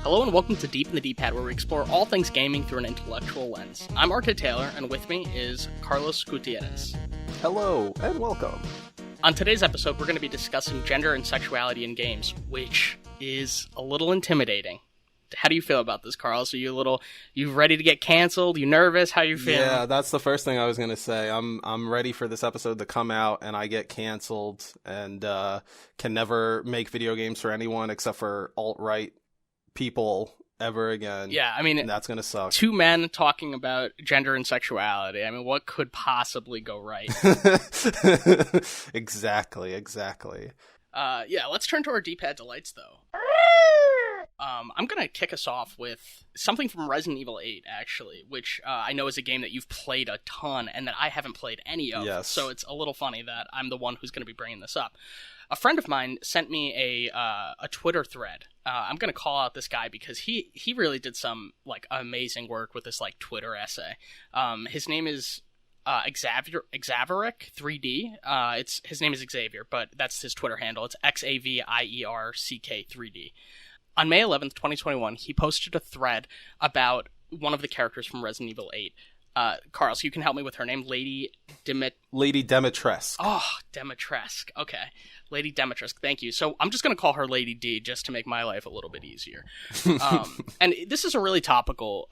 Hello and welcome to Deep in the D-Pad, where we explore all things gaming through an intellectual lens. I'm RK Taylor, and with me is Carlos Gutierrez. Hello, and welcome. On today's episode, we're going to be discussing gender and sexuality in games, which is a little intimidating. How do you feel about this, Carlos? Are you ready to get canceled? You nervous? How you feeling? Yeah, that's the first thing I was going to say. I'm ready for this episode to come out and I get canceled and can never make video games for anyone except for alt-right people ever again. Yeah, I mean, and that's going to suck. Two men talking about gender and sexuality. I mean, what could possibly go right? Exactly. Yeah, let's turn to our D-pad delights, though. I'm going to kick us off with something from Resident Evil 8, actually, which I know is a game that you've played a ton and that I haven't played any of. Yes. So it's a little funny that I'm the one who's going to be bringing this up. A friend of mine sent me a Twitter thread. I'm going to call out this guy because he really did some like amazing work with this like Twitter essay. His name is Xaverick 3D. His name is Xavier, but that's his Twitter handle. It's XAVIERCK 3D. On May 11th, 2021, he posted a thread about one of the characters from Resident Evil 8. Carlos, you can help me with her name, Lady Dimitrescu. Oh, Dimitrescu. Okay. Lady Dimitrescu. Thank you. So I'm just going to call her Lady D just to make my life a little bit easier. And this is a really topical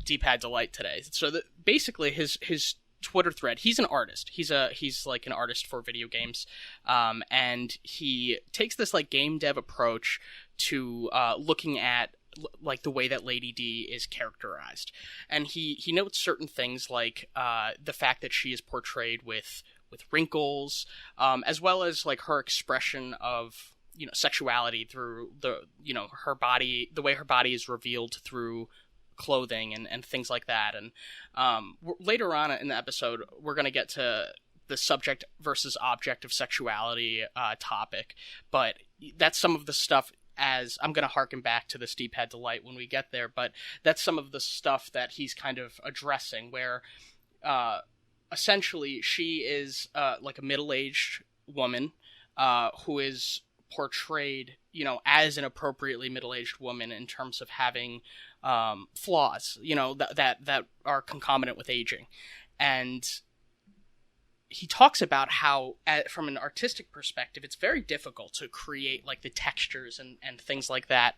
D-pad delight today. So basically his Twitter thread, he's an artist. He's like an artist for video games. And he takes this like game dev approach to looking at like the way that Lady D is characterized. And he notes certain things like the fact that she is portrayed with wrinkles, as well as like her expression of, sexuality through her body, the way her body is revealed through clothing and things like that. And later on in the episode, we're going to get to the subject versus object of sexuality topic, but that's some of the stuff, as I'm going to harken back to this D-pad delight when we get there, but that's some of the stuff that he's kind of addressing, where essentially she is like a middle-aged woman who is portrayed, as an appropriately middle-aged woman in terms of having flaws, that are concomitant with aging. And he talks about how, from an artistic perspective, it's very difficult to create like the textures and things like that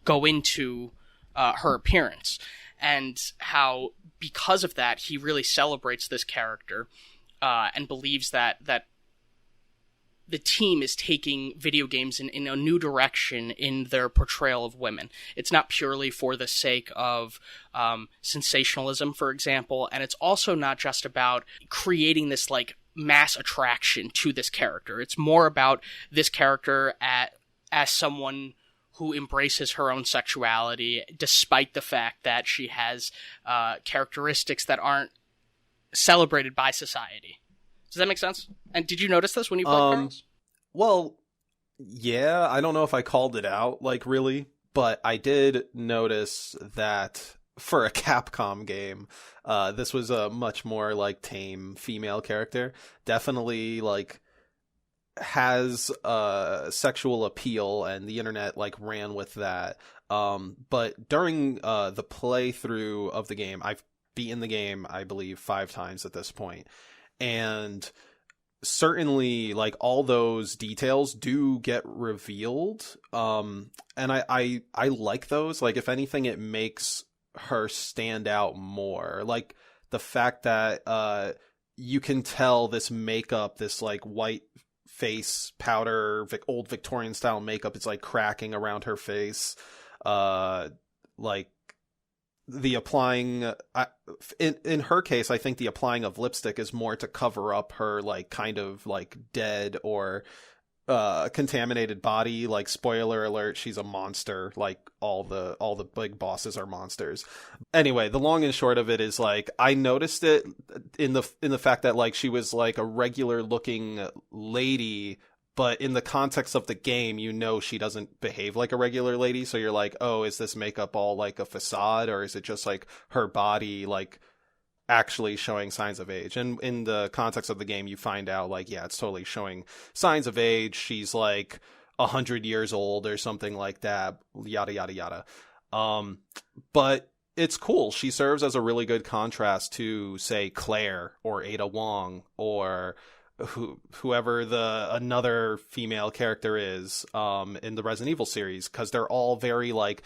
go into her appearance, and how because of that he really celebrates this character and believes that the team is taking video games in a new direction in their portrayal of women. It's not purely for the sake of sensationalism, for example, and it's also not just about creating this like mass attraction to this character. It's more about this character as someone who embraces her own sexuality, despite the fact that she has characteristics that aren't celebrated by society. Does that make sense? And did you notice this when you played Carlos? Well, yeah, I don't know if I called it out, like, really, but I did notice that for a Capcom game, this was a much more, like, tame female character. Definitely, like, has sexual appeal, and the internet, like, ran with that. But during the playthrough of the game, I've beaten the game, I believe, 5 times at this point. And certainly, like, all those details do get revealed. And I like those. Like, if anything, it makes her stand out more. Like, the fact that you can tell this makeup, this, like, white face powder, old Victorian style makeup, it's, like, cracking around her face. Like, the applying in her case, I think the applying of lipstick is more to cover up her like kind of like dead or contaminated body. Like, spoiler alert, she's a monster. Like, all the big bosses are monsters. Anyway, the long and short of it is, like, I noticed it in the fact that, like, she was like a regular looking lady, but in the context of the game, she doesn't behave like a regular lady. So you're like, oh, is this makeup all like a facade, or is it just like her body, like, actually showing signs of age? And in the context of the game, you find out, like, yeah, it's totally showing signs of age. She's like 100 years old or something like that, yada yada yada. But it's cool. She serves as a really good contrast to, say, Claire or Ada Wong or whoever another female character is in the Resident Evil series, because they're all very like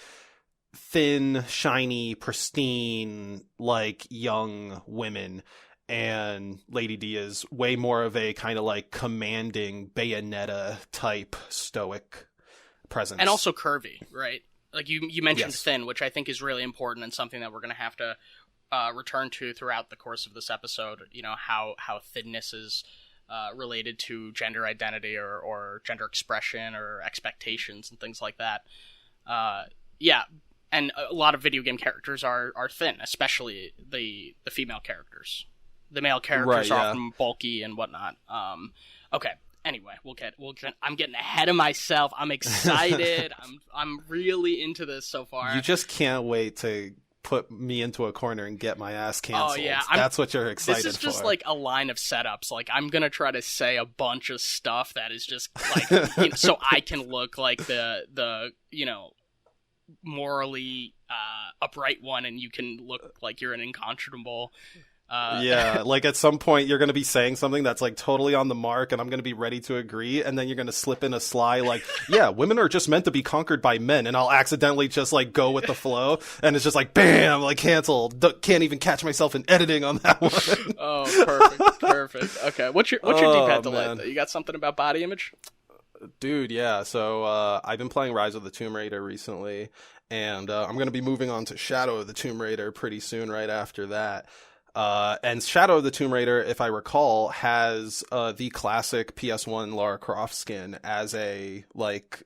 thin, shiny, pristine, like young women. And Lady D is way more of a kind of like commanding Bayonetta type stoic presence. And also curvy, right? Like you mentioned Yes. thin, which I think is really important and something that we're going to have to return to throughout the course of this episode. You know, how thinness is related to gender identity or gender expression or expectations and things like that. Yeah, and a lot of video game characters are thin, especially the female characters. The male characters are often bulky and whatnot. Okay. Anyway, we'll get. I'm getting ahead of myself. I'm excited. I'm really into this so far. You just can't wait to put me into a corner and get my ass canceled. Oh yeah, that's what you're excited for. This is just like a line of setups. Like I'm gonna try to say a bunch of stuff that is just like so I can look like the morally upright one, and you can look like you're an incontrovertible. Yeah, like at some point you're going to be saying something that's like totally on the mark and I'm going to be ready to agree, and then you're going to slip in a sly like, yeah, women are just meant to be conquered by men, and I'll accidentally just like go with the flow, and it's just like bam, like canceled. Can't even catch myself in editing on that one. Oh, perfect. Okay, what's your D-pad delight? You got something about body image? Dude, yeah. So I've been playing Rise of the Tomb Raider recently, and I'm going to be moving on to Shadow of the Tomb Raider pretty soon right after that. And Shadow of the Tomb Raider, if I recall, has the classic PS1 Lara Croft skin as a like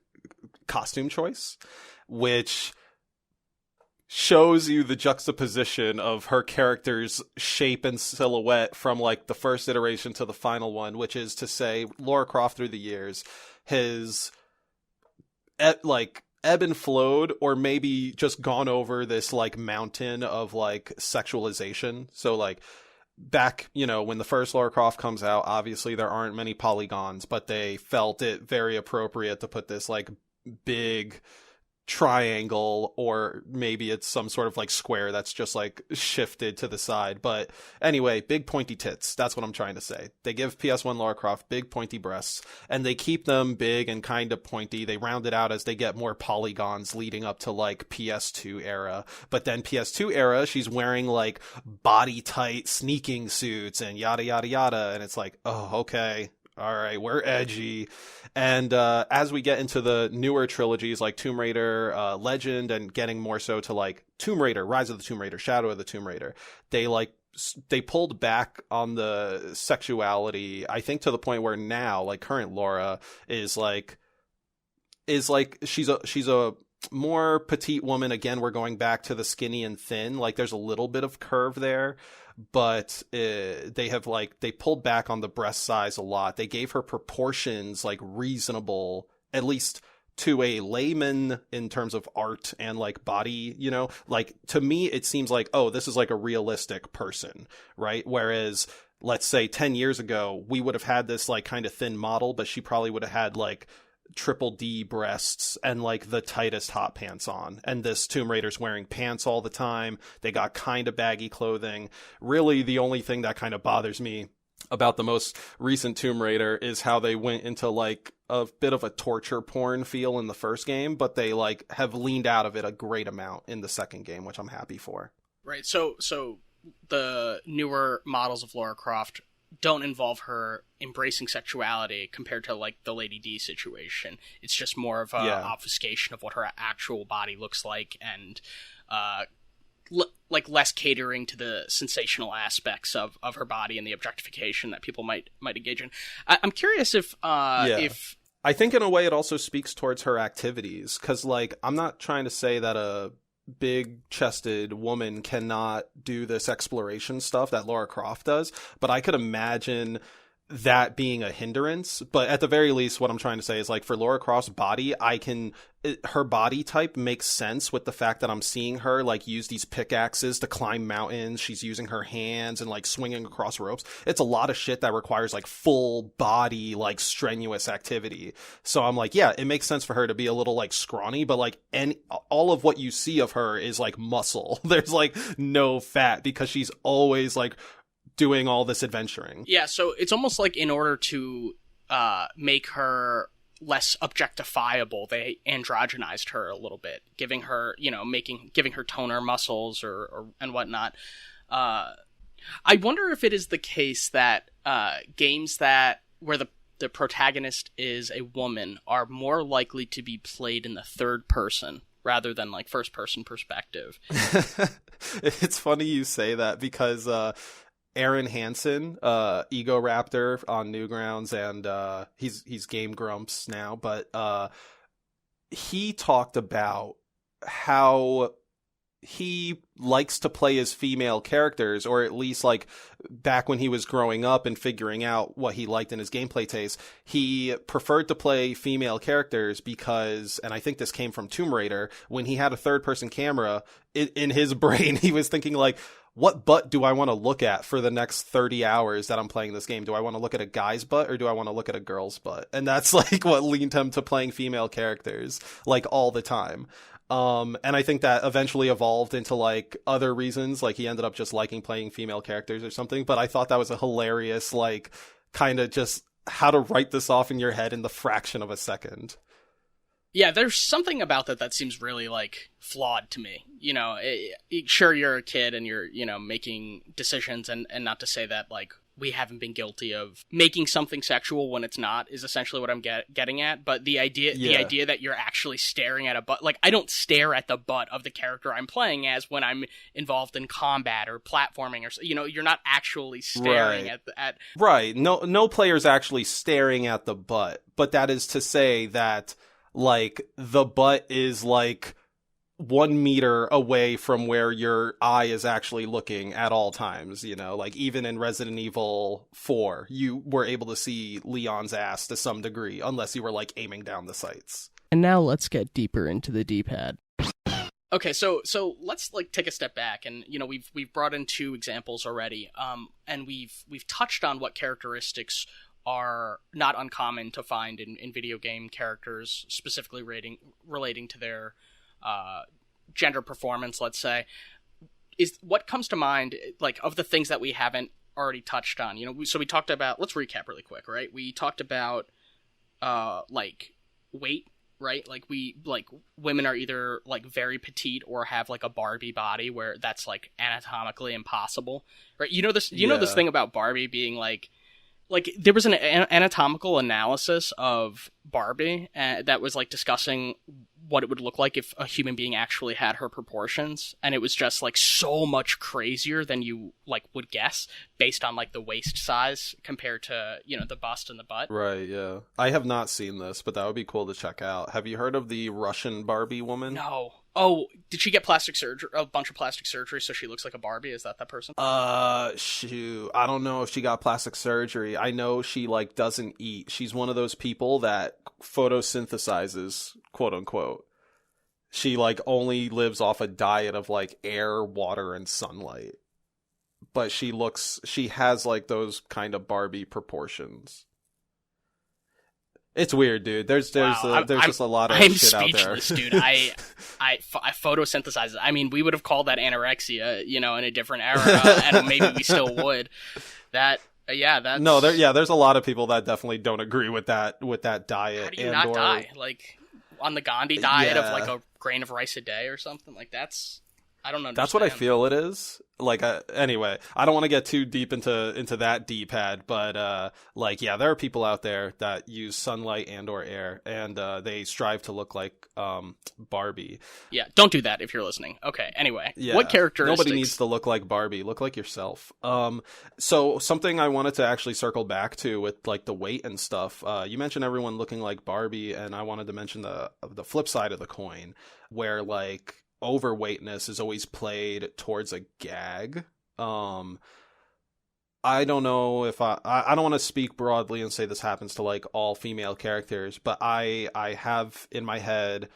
costume choice, which shows you the juxtaposition of her character's shape and silhouette from like the first iteration to the final one, which is to say Lara Croft through the years has like ebb and flowed, or maybe just gone over this like mountain of like sexualization. So like back, when the first Lara Croft comes out, obviously there aren't many polygons, but they felt it very appropriate to put this like big triangle, or maybe it's some sort of like square that's just like shifted to the side. But anyway, big pointy tits. That's what I'm trying to say. They give PS1 Lara Croft big pointy breasts, and they keep them big and kind of pointy. They round it out as they get more polygons leading up to like PS2 era. But then PS2 era, she's wearing like body tight sneaking suits and yada yada yada, and it's like, oh, okay. All right, we're edgy. And as we get into the newer trilogies like Tomb Raider, Legend, and getting more so to like Tomb Raider, Rise of the Tomb Raider, Shadow of the Tomb Raider, they pulled back on the sexuality, I think, to the point where now like current Laura is like she's a more petite woman. Again, we're going back to the skinny and thin. Like there's a little bit of curve there, but they pulled back on the breast size a lot. They gave her proportions like reasonable, at least to a layman in terms of art and like body, like to me it seems like, oh, this is like a realistic person, right? Whereas let's say 10 years ago we would have had this like kind of thin model, but she probably would have had like triple D breasts and like the tightest hot pants on, and this Tomb Raider's wearing pants all the time. They got kind of baggy clothing. Really the only thing that kind of bothers me about the most recent Tomb Raider is how they went into like a bit of a torture porn feel in the first game, but they like have leaned out of it a great amount in the second game, which I'm happy for. Right. So the newer models of Lara Croft don't involve her embracing sexuality compared to like the Lady D situation. It's just more of a obfuscation of what her actual body looks like, and like less catering to the sensational aspects of her body and the objectification that people might engage in. I'm curious if I think in a way it also speaks towards her activities, because like I'm not trying to say that a big-chested woman cannot do this exploration stuff that Lara Croft does, but I could imagine that being a hindrance, but at the very least, what I'm trying to say is like for Lara Croft's body, her body type makes sense with the fact that I'm seeing her like use these pickaxes to climb mountains. She's using her hands and like swinging across ropes. It's a lot of shit that requires like full body, like strenuous activity. So I'm like, yeah, it makes sense for her to be a little like scrawny, but like all of what you see of her is like muscle. There's like no fat because she's always like doing all this adventuring. Yeah, so it's almost like in order to make her less objectifiable, they androgenized her a little bit, giving her, giving her toner muscles or and whatnot. I wonder if it is the case that games where the protagonist is a woman are more likely to be played in the third person rather than like first person perspective. It's funny you say that because Aaron Hansen, Ego Raptor on Newgrounds, and he's Game Grumps now, but he talked about how he likes to play as female characters, or at least like back when he was growing up and figuring out what he liked in his gameplay taste, he preferred to play female characters because, and I think this came from Tomb Raider, when he had a third person camera, in his brain, he was thinking like, what butt do I want to look at for the next 30 hours that I'm playing this game? Do I want to look at a guy's butt or do I want to look at a girl's butt? And that's like what leaned him to playing female characters like all the time. And I think that eventually evolved into like other reasons. Like he ended up just liking playing female characters or something. But I thought that was a hilarious, like kind of just how to write this off in your head in the fraction of a second. Yeah, there's something about that seems really, like, flawed to me. Sure, you're a kid and you're, making decisions, and not to say that, like, we haven't been guilty of making something sexual when it's not, is essentially what I'm getting at. But the idea that you're actually staring at a butt, like, I don't stare at the butt of the character I'm playing as when I'm involved in combat or platforming, or, you're not actually staring at... Right, no player's actually staring at the butt, but that is to say that... like the butt is like 1 meter away from where your eye is actually looking at all times, like even in Resident Evil 4, you were able to see Leon's ass to some degree, unless you were like aiming down the sights. And now let's get deeper into the D-pad. Okay, so let's like take a step back, and we've brought in 2 examples already, and we've touched on what characteristics are not uncommon to find in video game characters, specifically relating to their gender performance, let's say. Is what comes to mind, like, of the things that we haven't already touched on? So we talked about, let's recap really quick, right? We talked about, like, weight, right? Like, women are either, like, very petite or have, like, a Barbie body where that's, like, anatomically impossible, right? Know this thing about Barbie being, like, there was an anatomical analysis of Barbie that was, like, discussing what it would look like if a human being actually had her proportions, and it was just, like, so much crazier than you, like, would guess based on, like, the waist size compared to, the bust and the butt. Right, yeah. I have not seen this, but that would be cool to check out. Have you heard of the Russian Barbie woman? No. Oh, did she get plastic surgery? A bunch of plastic surgery, so she looks like a Barbie? Is that person? Shoot. I don't know if she got plastic surgery. I know she, like, doesn't eat. She's one of those people that photosynthesizes, quote unquote. She, like, only lives off a diet of, like, air, water, and sunlight. But she has, like, those kind of Barbie proportions. It's weird, dude. There's just a lot of shit out there. I'm speechless, dude. I photosynthesize. I mean, we would have called that anorexia, in a different era, and maybe we still would. That's... No, there's a lot of people that definitely don't agree with that diet. How do you not die? Like, on the Gandhi diet of, like, a grain of rice a day or something? Like, that's... I don't understand. That's what I feel it is. Like, anyway, I don't want to get too deep into that D-pad, but, like, yeah, there are people out there that use sunlight and or air, and they strive to look like Barbie. Yeah, don't do that if you're listening. Okay, anyway, yeah, what characteristics... Nobody needs to look like Barbie. Look like yourself. So something I wanted to actually circle back to with, like, the weight and stuff, you mentioned everyone looking like Barbie, and I wanted to mention the flip side of the coin, where, like, overweightness is always played towards a gag. I don't know if I don't want to speak broadly and say this happens to like all female characters, but I have in my head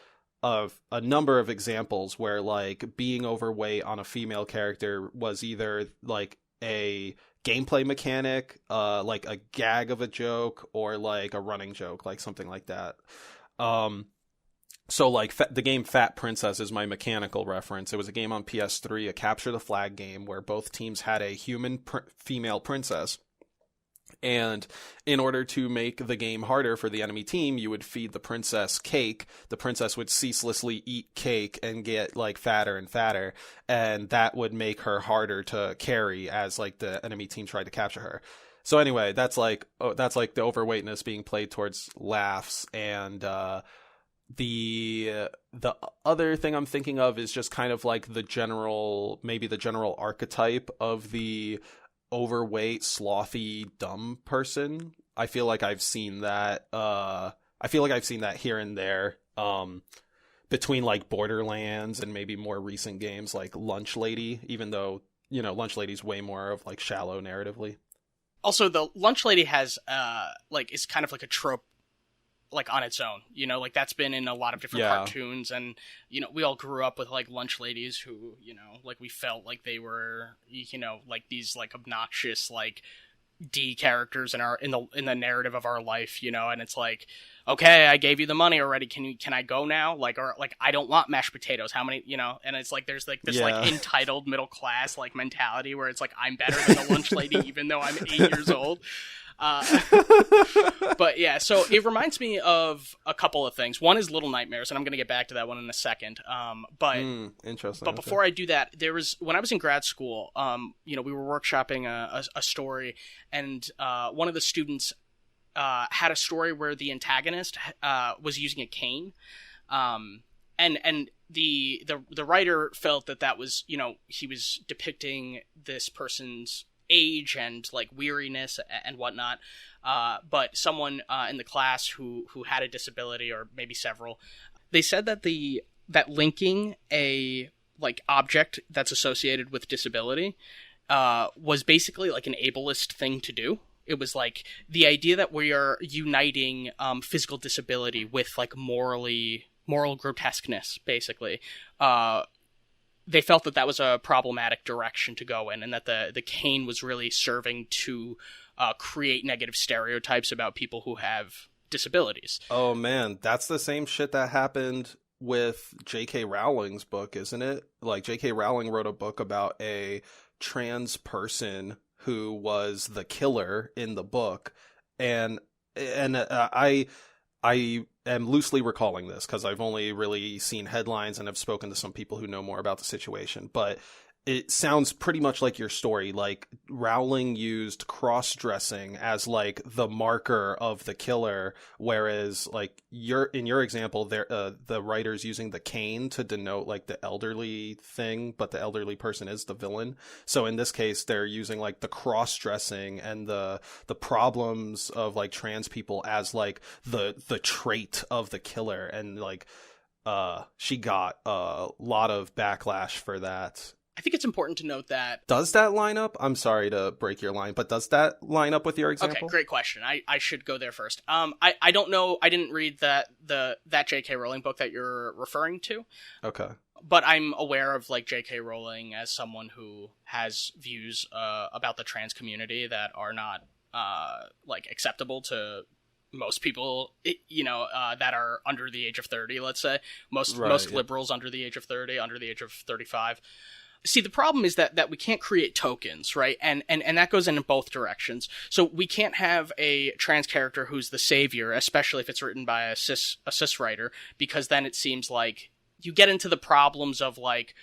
of a number of examples where like being overweight on a female character was either like a gameplay mechanic, like a gag of a joke, or like a running joke, like something like that. Um, so like the game Fat Princess is my mechanical reference. It was a game on PS3, a capture the flag game where both teams had a human female princess. And in order to make the game harder for the enemy team, you would feed the princess cake. The princess would ceaselessly eat cake and get like fatter and fatter, and that would make her harder to carry as like the enemy team tried to capture her. So anyway, that's like the overweightness being played towards laughs. And the other thing I'm thinking of is just kind of like the general archetype of the overweight, slothy, dumb person. I feel like I've seen that. Here and there. Between like Borderlands and maybe more recent games like Lunch Lady, even though, you know, Lunch Lady's way more of like shallow narratively. Also, the Lunch Lady has like is kind of like a trope like on its own, you know, like that's been in a lot of different cartoons, and you know, we all grew up with like lunch ladies who, you know, like we felt like they were, you know, like these like obnoxious like D characters in the narrative of our life, you know. And it's like, okay, I gave you the money already, can I go now? Like, or like, I don't want mashed potatoes, how many, you know? And it's like there's like this like entitled middle class like mentality where it's like I'm better than the lunch lady even though I'm 8 years old. But yeah, so it reminds me of a couple of things. One is Little Nightmares, and I'm going to get back to that one in a second. But interesting. But before I do that, there was, when I was in grad school, you know, we were workshopping a story, and one of the students had a story where the antagonist was using a cane, and the writer felt that was, you know, he was depicting this person's age and like weariness and whatnot, but someone in the class who had a disability, or maybe several, they said that that linking a like object that's associated with disability was basically like an ableist thing to do. It was like the idea that we are uniting physical disability with like moral grotesqueness, basically. They felt that was a problematic direction to go in, and that the cane was really serving to create negative stereotypes about people who have disabilities. Oh man, that's the same shit that happened with J.K. Rowling's book, isn't it? Like J.K. Rowling wrote a book about a trans person who was the killer in the book, and I am loosely recalling this because I've only really seen headlines and have spoken to some people who know more about the situation, but it sounds pretty much like your story. Like Rowling used cross-dressing as like the marker of the killer, whereas like in your example, the writer's using the cane to denote like the elderly thing, but the elderly person is the villain. So in this case, they're using like the cross-dressing and the problems of like trans people as like the trait of the killer, and like she got a lot of backlash for that. I think it's important to note that... Does that line up? I'm sorry to break your line, but does that line up with your example? Okay, great question. I should go there first. I don't know. I didn't read that J.K. Rowling book that you're referring to. Okay. But I'm aware of like J.K. Rowling as someone who has views about the trans community that are not like acceptable to most people, you know, that are under the age of 30, let's say. Most liberals under the age of 30, under the age of 35. See, the problem is that we can't create tokens, right? And that goes in both directions. So we can't have a trans character who's the savior, especially if it's written by a cis writer, because then it seems like you get into the problems of like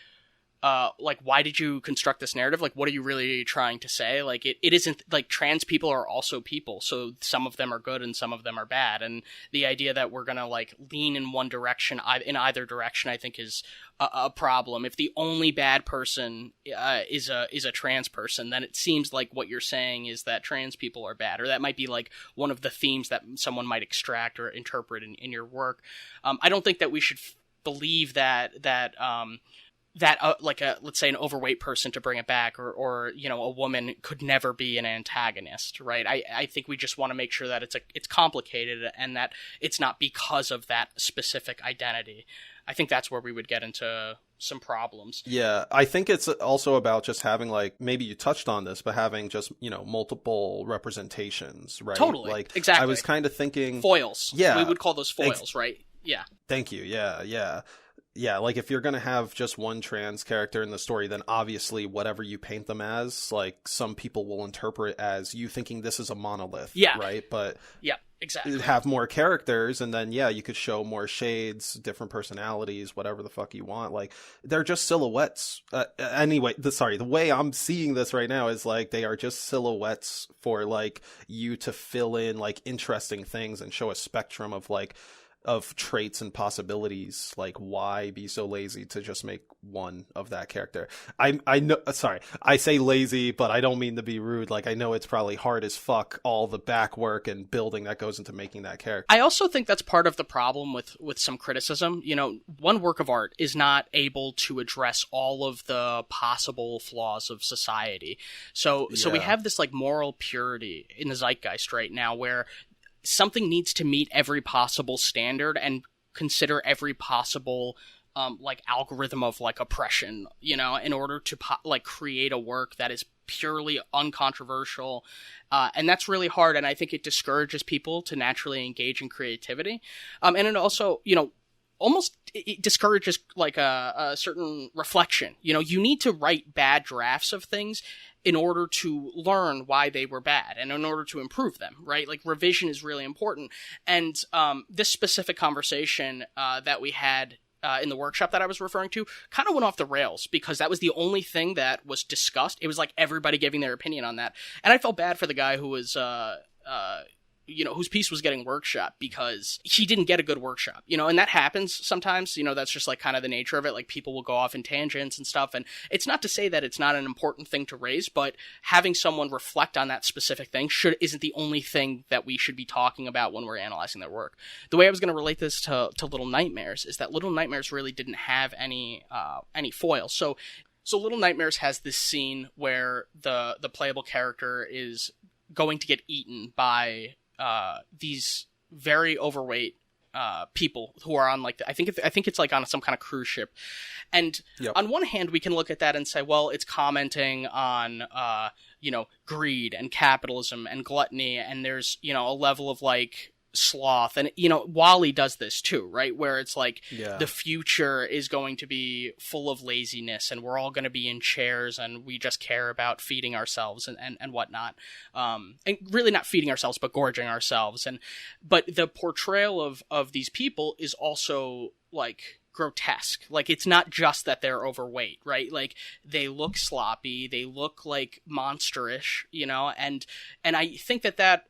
why did you construct this narrative? Like, what are you really trying to say? Like, it isn't like trans people are also people. So some of them are good and some of them are bad. And the idea that we're going to like lean in one direction, in either direction, I think is a problem. If the only bad person is a trans person, then it seems like what you're saying is that trans people are bad, or that might be like one of the themes that someone might extract or interpret in your work. I don't think that we should believe that that like let's say an overweight person, to bring it back, or you know, a woman could never be an antagonist, right? I think we just want to make sure that it's complicated and that it's not because of that specific identity. I think that's where we would get into some problems. Yeah, I think it's also about just having, like, maybe you touched on this, but having just, you know, multiple representations, right? Totally, like, exactly. I was kind of thinking foils. Yeah, we would call those foils, right? Yeah. Thank you. Yeah, like if you're going to have just one trans character in the story, then obviously whatever you paint them as, like, some people will interpret as you thinking this is a monolith, right? But yeah, exactly. Have more characters, and then you could show more shades, different personalities, whatever the fuck you want. Like, they're just silhouettes. Anyway, the way I'm seeing this right now is like they are just silhouettes for like you to fill in like interesting things and show a spectrum of like of traits and possibilities. Like, why be so lazy to just make one of that character? I know, sorry, I say lazy, but I don't mean to be rude. Like, I know it's probably hard as fuck, all the back work and building that goes into making that character. I also think that's part of the problem with some criticism. You know, one work of art is not able to address all of the possible flaws of society. So we have this like moral purity in the zeitgeist right now where something needs to meet every possible standard and consider every possible like algorithm of like oppression, you know, in order to like create a work that is purely uncontroversial. And that's really hard. And I think it discourages people to naturally engage in creativity. And it also, you know, almost it discourages like a certain reflection. You know, you need to write bad drafts of things in order to learn why they were bad and in order to improve them, right? Like, revision is really important. And this specific conversation that we had in the workshop that I was referring to kind of went off the rails because that was the only thing that was discussed. It was like everybody giving their opinion on that. And I felt bad for the guy who was you know, whose piece was getting workshop because he didn't get a good workshop, you know, and that happens sometimes, you know, that's just like kind of the nature of it. Like, people will go off in tangents and stuff. And it's not to say that it's not an important thing to raise, but having someone reflect on that specific thing isn't the only thing that we should be talking about when we're analyzing their work. The way I was going to relate this to Little Nightmares is that Little Nightmares really didn't have any foils. So Little Nightmares has this scene where the playable character is going to get eaten by these very overweight people who are on like I think it's like on some kind of cruise ship, and on one hand we can look at that and say, well, it's commenting on you know, greed and capitalism and gluttony, and there's, you know, a level of like sloth, and you know, WALL-E does this too, right? Where it's like the future is going to be full of laziness and we're all going to be in chairs and we just care about feeding ourselves and whatnot, and really not feeding ourselves but gorging ourselves. But the portrayal of these people is also like grotesque. Like, it's not just that they're overweight, right? Like, they look sloppy, they look like monsterish, you know, and I think that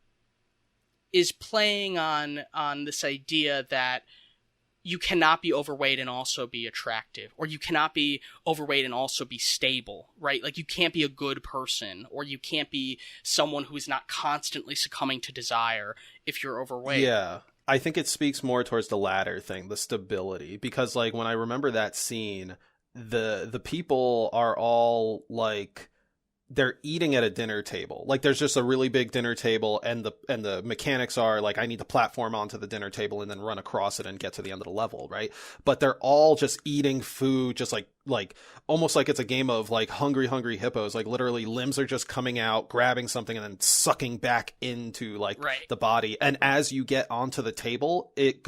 is playing on this idea that you cannot be overweight and also be attractive, or you cannot be overweight and also be stable, right? Like, you can't be a good person, or you can't be someone who is not constantly succumbing to desire if you're overweight. Yeah. I think it speaks more towards the latter thing, the stability, because like when I remember that scene, the people are all like, they're eating at a dinner table. Like, there's just a really big dinner table, and the mechanics are like, I need to platform onto the dinner table and then run across it and get to the end of the level, right? But they're all just eating food, just like almost like it's a game of like hungry hippos. Like, literally limbs are just coming out, grabbing something and then sucking back into like the body. And as you get onto the table, it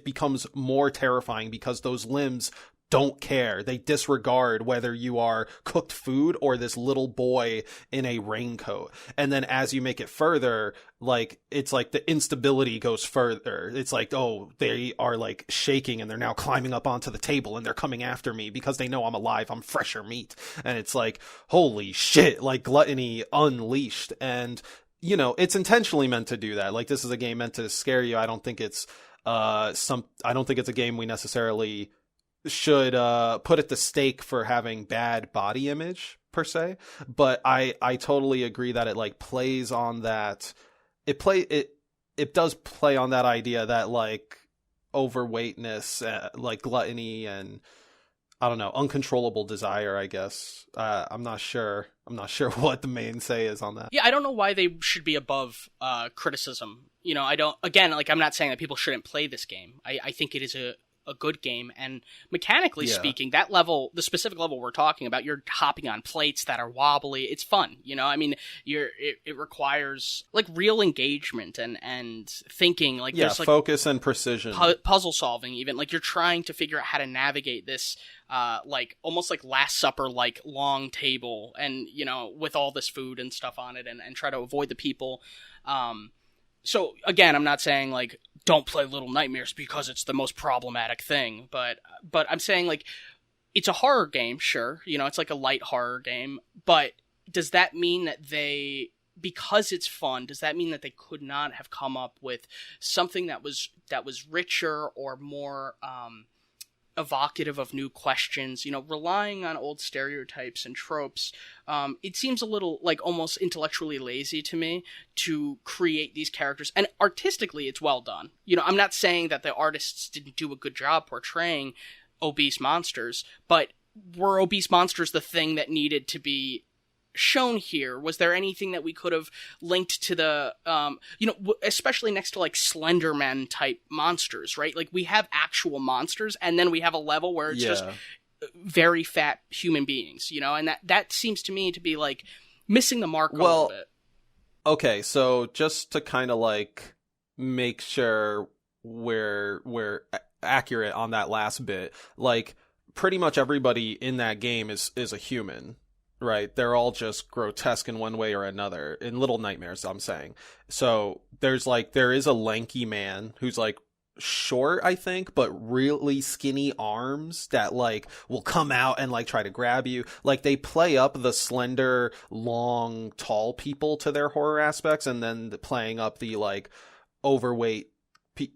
becomes more terrifying because those limbs don't care. They disregard whether you are cooked food or this little boy in a raincoat. And then as you make it further, like, it's like the instability goes further. It's like, oh, they are like shaking and they're now climbing up onto the table and they're coming after me because they know I'm alive. I'm fresher meat. And it's like, holy shit, like gluttony unleashed. And, you know, it's intentionally meant to do that. Like, this is a game meant to scare you. I don't think it's I don't think it's a game we necessarily should put at the stake for having bad body image per se, but I totally agree that it like plays on that. It does play on that idea that like overweightness, like gluttony, and I don't know, uncontrollable desire, I guess. I'm not sure. I'm not sure what the main say is on that. Yeah, I don't know why they should be above criticism. I don't. Again, like I'm not saying that people shouldn't play this game. I think it is a good game, and mechanically speaking, that level, the specific level we're talking about, you're hopping on plates that are wobbly. It's fun, I mean, it requires like real engagement and thinking. Like there's like focus and precision, puzzle solving. Even like you're trying to figure out how to navigate this, like almost like Last Supper, like long table, and with all this food and stuff on it, and try to avoid the people. So again, I'm not saying like don't play Little Nightmares because it's the most problematic thing, but I'm saying like it's a horror game, sure, it's like a light horror game, but does that mean that because it's fun, does that mean that they could not have come up with something that was richer or more evocative of new questions, relying on old stereotypes and tropes? It seems a little like almost intellectually lazy to me to create these characters, and artistically it's well done. I'm not saying that the artists didn't do a good job portraying obese monsters, but were obese monsters the thing that needed to be shown here? Was there anything that we could have linked to the especially next to like Slenderman type monsters, right? Like we have actual monsters, and then we have a level where it's just very fat human beings, and that seems to me to be like missing the mark a little bit. Okay, so just to kind of like make sure we're accurate on that last bit, like pretty much everybody in that game is a human. Right, they're all just grotesque in one way or another. In Little Nightmares, I'm saying. So there is a lanky man who's like short, I think, but really skinny arms that like will come out and like try to grab you. Like they play up the slender, long, tall people to their horror aspects, and then playing up the like overweight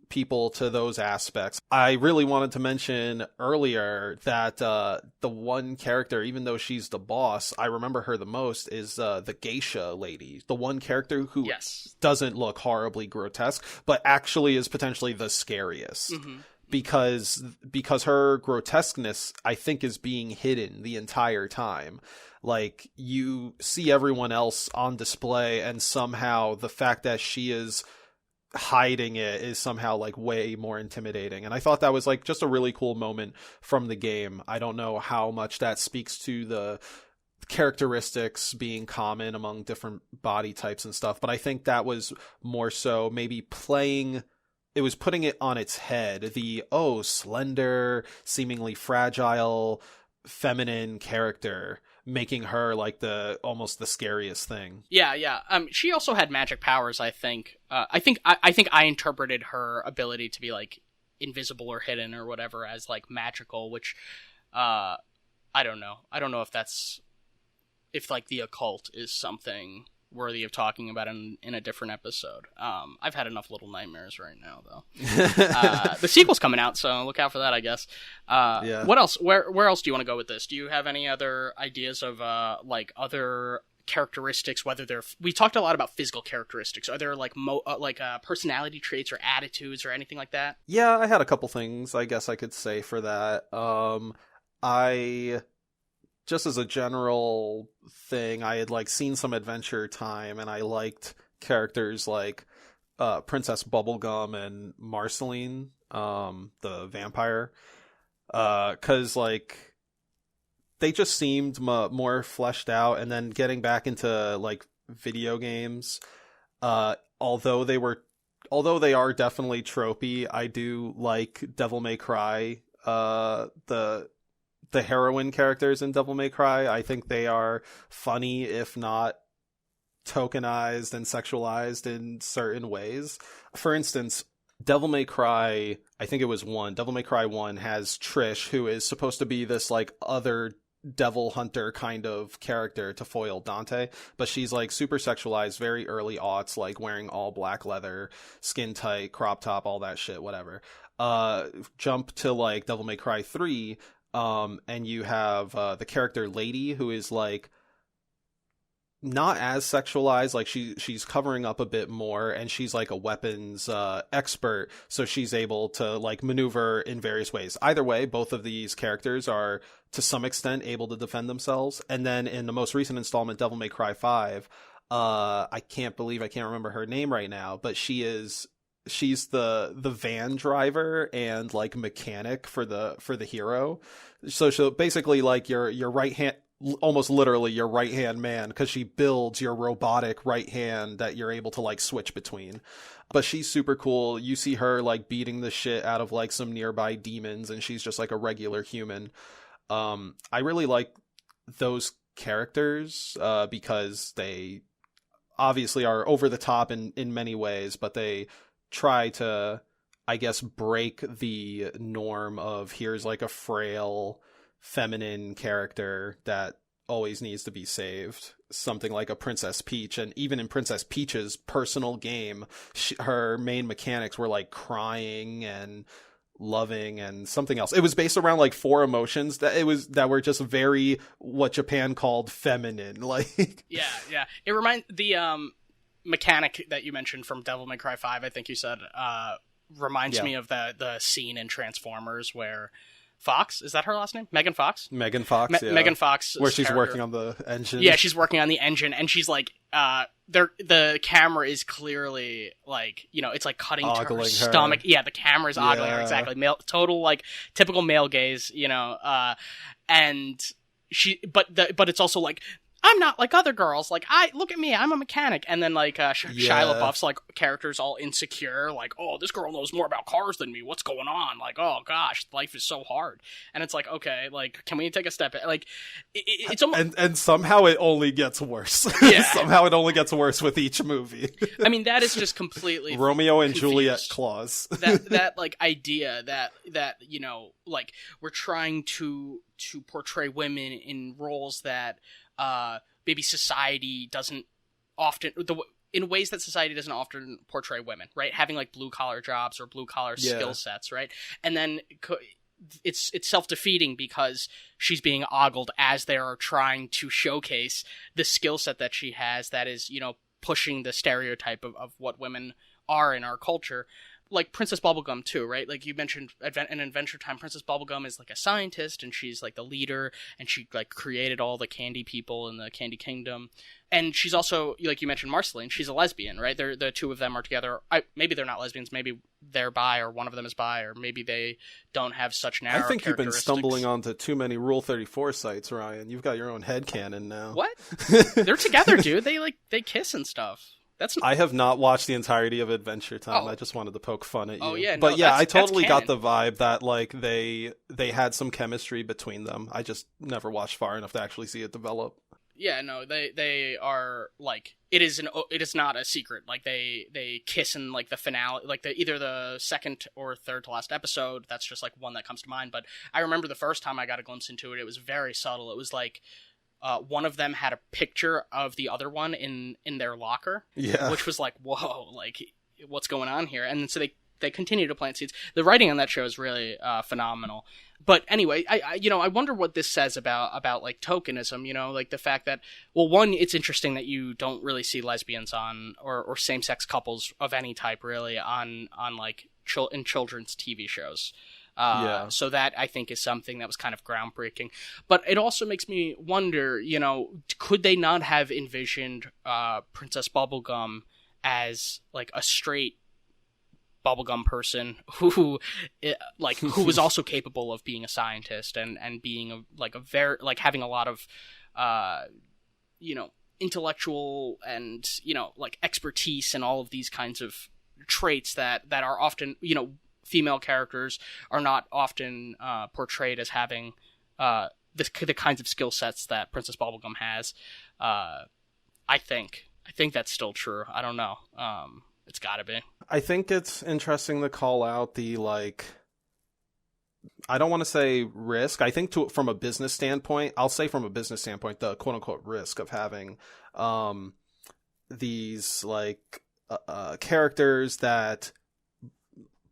people to those aspects. I really wanted to mention earlier that the one character, even though she's the boss, I remember her the most is the Geisha lady, the one character who doesn't look horribly grotesque, but actually is potentially the scariest. Mm-hmm. Because her grotesqueness, I think, is being hidden the entire time. Like, you see everyone else on display, and somehow the fact that she is hiding it is somehow like way more intimidating, and I thought that was like just a really cool moment from the game. I don't know how much that speaks to the characteristics being common among different body types and stuff, but I think that was more so maybe putting it on its head, the slender, seemingly fragile, feminine character, making her like almost the scariest thing. Yeah. She also had magic powers, I think. I think I interpreted her ability to be like invisible or hidden or whatever as like magical, which I don't know. I don't know if like the occult is something worthy of talking about in a different episode. I've had enough Little Nightmares right now, though. The sequel's coming out, so look out for that, I guess. What else? Where else do you want to go with this? Do you have any other ideas of like other characteristics? Whether we talked a lot about physical characteristics. Are there like personality traits or attitudes or anything like that? Yeah, I had a couple things I guess I could say for that. Just as a general thing, I had like seen some Adventure Time, and I liked characters like Princess Bubblegum and Marceline, the vampire, because like they just seemed more fleshed out. And then getting back into like video games, although they are definitely tropey, I do like Devil May Cry, the heroine characters in Devil May Cry. I think they are funny, if not tokenized and sexualized in certain ways. For instance, Devil May Cry, I think it was 1, Devil May Cry 1 has Trish, who is supposed to be this like other devil hunter kind of character to foil Dante, but she's like super sexualized, very early aughts, like wearing all black leather, skin tight, crop top, all that shit, whatever. Jump to like Devil May Cry 3, and you have the character Lady, who is like not as sexualized. Like she's covering up a bit more, and she's like a weapons expert, so she's able to like maneuver in various ways. Either way, both of these characters are to some extent able to defend themselves. And then in the most recent installment, Devil May Cry 5, I can't remember her name right now, but she's the van driver and like mechanic for the hero. So she'll basically like your right hand, almost literally your right hand man, because she builds your robotic right hand that you're able to like switch between. But she's super cool. You see her like beating the shit out of like some nearby demons, and she's just like a regular human. I really like those characters because they obviously are over the top in many ways, but they try to, I guess, break the norm of here's like a frail feminine character that always needs to be saved. Something like a Princess Peach. And even in Princess Peach's personal game, her main mechanics were like crying and loving and something else. It was based around like 4 emotions that were just very what Japan called feminine. Like yeah. It reminds the mechanic that you mentioned from Devil May Cry 5, I think you said, reminds me of the scene in Transformers where Fox, is that her last name? Megan Fox? Megan Fox, yeah. Megan Fox. Where she's working on the engine. Yeah, she's working on the engine, and she's like, the camera is clearly like, it's like cutting to her stomach. Yeah, the camera's ogling her, exactly. Total like typical male gaze, and but it's also like, I'm not like other girls. Like, look at me, I'm a mechanic. And then, like, Shia LaBeouf's, like, character's all insecure. Like, oh, this girl knows more about cars than me. What's going on? Like, oh, gosh, life is so hard. And it's like, okay, like, can we take a step? Like, it's almost... And somehow it only gets worse. Yeah. Somehow it only gets worse with each movie. I mean, that is just completely Romeo and confused. Juliet clause. that, like, idea that, like, we're trying to portray women in roles that... maybe society doesn't often, in ways that society doesn't often portray women, right? Having like blue collar jobs or blue collar skill sets, right? And then it's self-defeating because she's being ogled as they are trying to showcase the skill set that she has that is, pushing the stereotype of what women are in our culture. Like Princess Bubblegum too, right? Like you mentioned in Adventure Time, Princess Bubblegum is like a scientist, and she's like the leader, and she like created all the candy people in the Candy Kingdom. And she's also, like you mentioned, Marceline, she's a lesbian, right? The two of them are together. Maybe they're not lesbians, maybe they're bi, or one of them is bi, or maybe they don't have such narrow I think you've been characteristics. stumbling onto too many Rule 34 sites, Ryan. You've got your own headcanon now. What? They're together, dude. They kiss and stuff. I have not watched the entirety of Adventure Time. I just wanted to poke fun at you. Oh yeah, but yeah, I totally got canon. the vibe that like they had some chemistry between them. I just never watched far enough to actually see it develop. Yeah, no, they are like, it is not a secret. Like they kiss in like the finale, like either the second or third to last episode. That's just like one that comes to mind. But I remember the first time I got a glimpse into it, it was very subtle. It was like, one of them had a picture of the other one in their locker, which was like, whoa, like what's going on here? And so they continue to plant seeds. The writing on that show is really phenomenal. But anyway, I wonder what this says about like tokenism, like the fact that, well, one, it's interesting that you don't really see lesbians on or same-sex couples of any type really on like in children's TV shows. So that, I think, is something that was kind of groundbreaking. But it also makes me wonder, could they not have envisioned Princess Bubblegum as, like, a straight bubblegum person who was also capable of being a scientist and being, having a lot of, intellectual and, like, expertise and all of these kinds of traits that are often, female characters are not often portrayed as having the kinds of skill sets that Princess Bubblegum has. I think that's still true. I don't know. It's gotta be. I think it's interesting to call out the, like, I don't want to say risk. I think from a business standpoint, the quote unquote risk of having these like characters that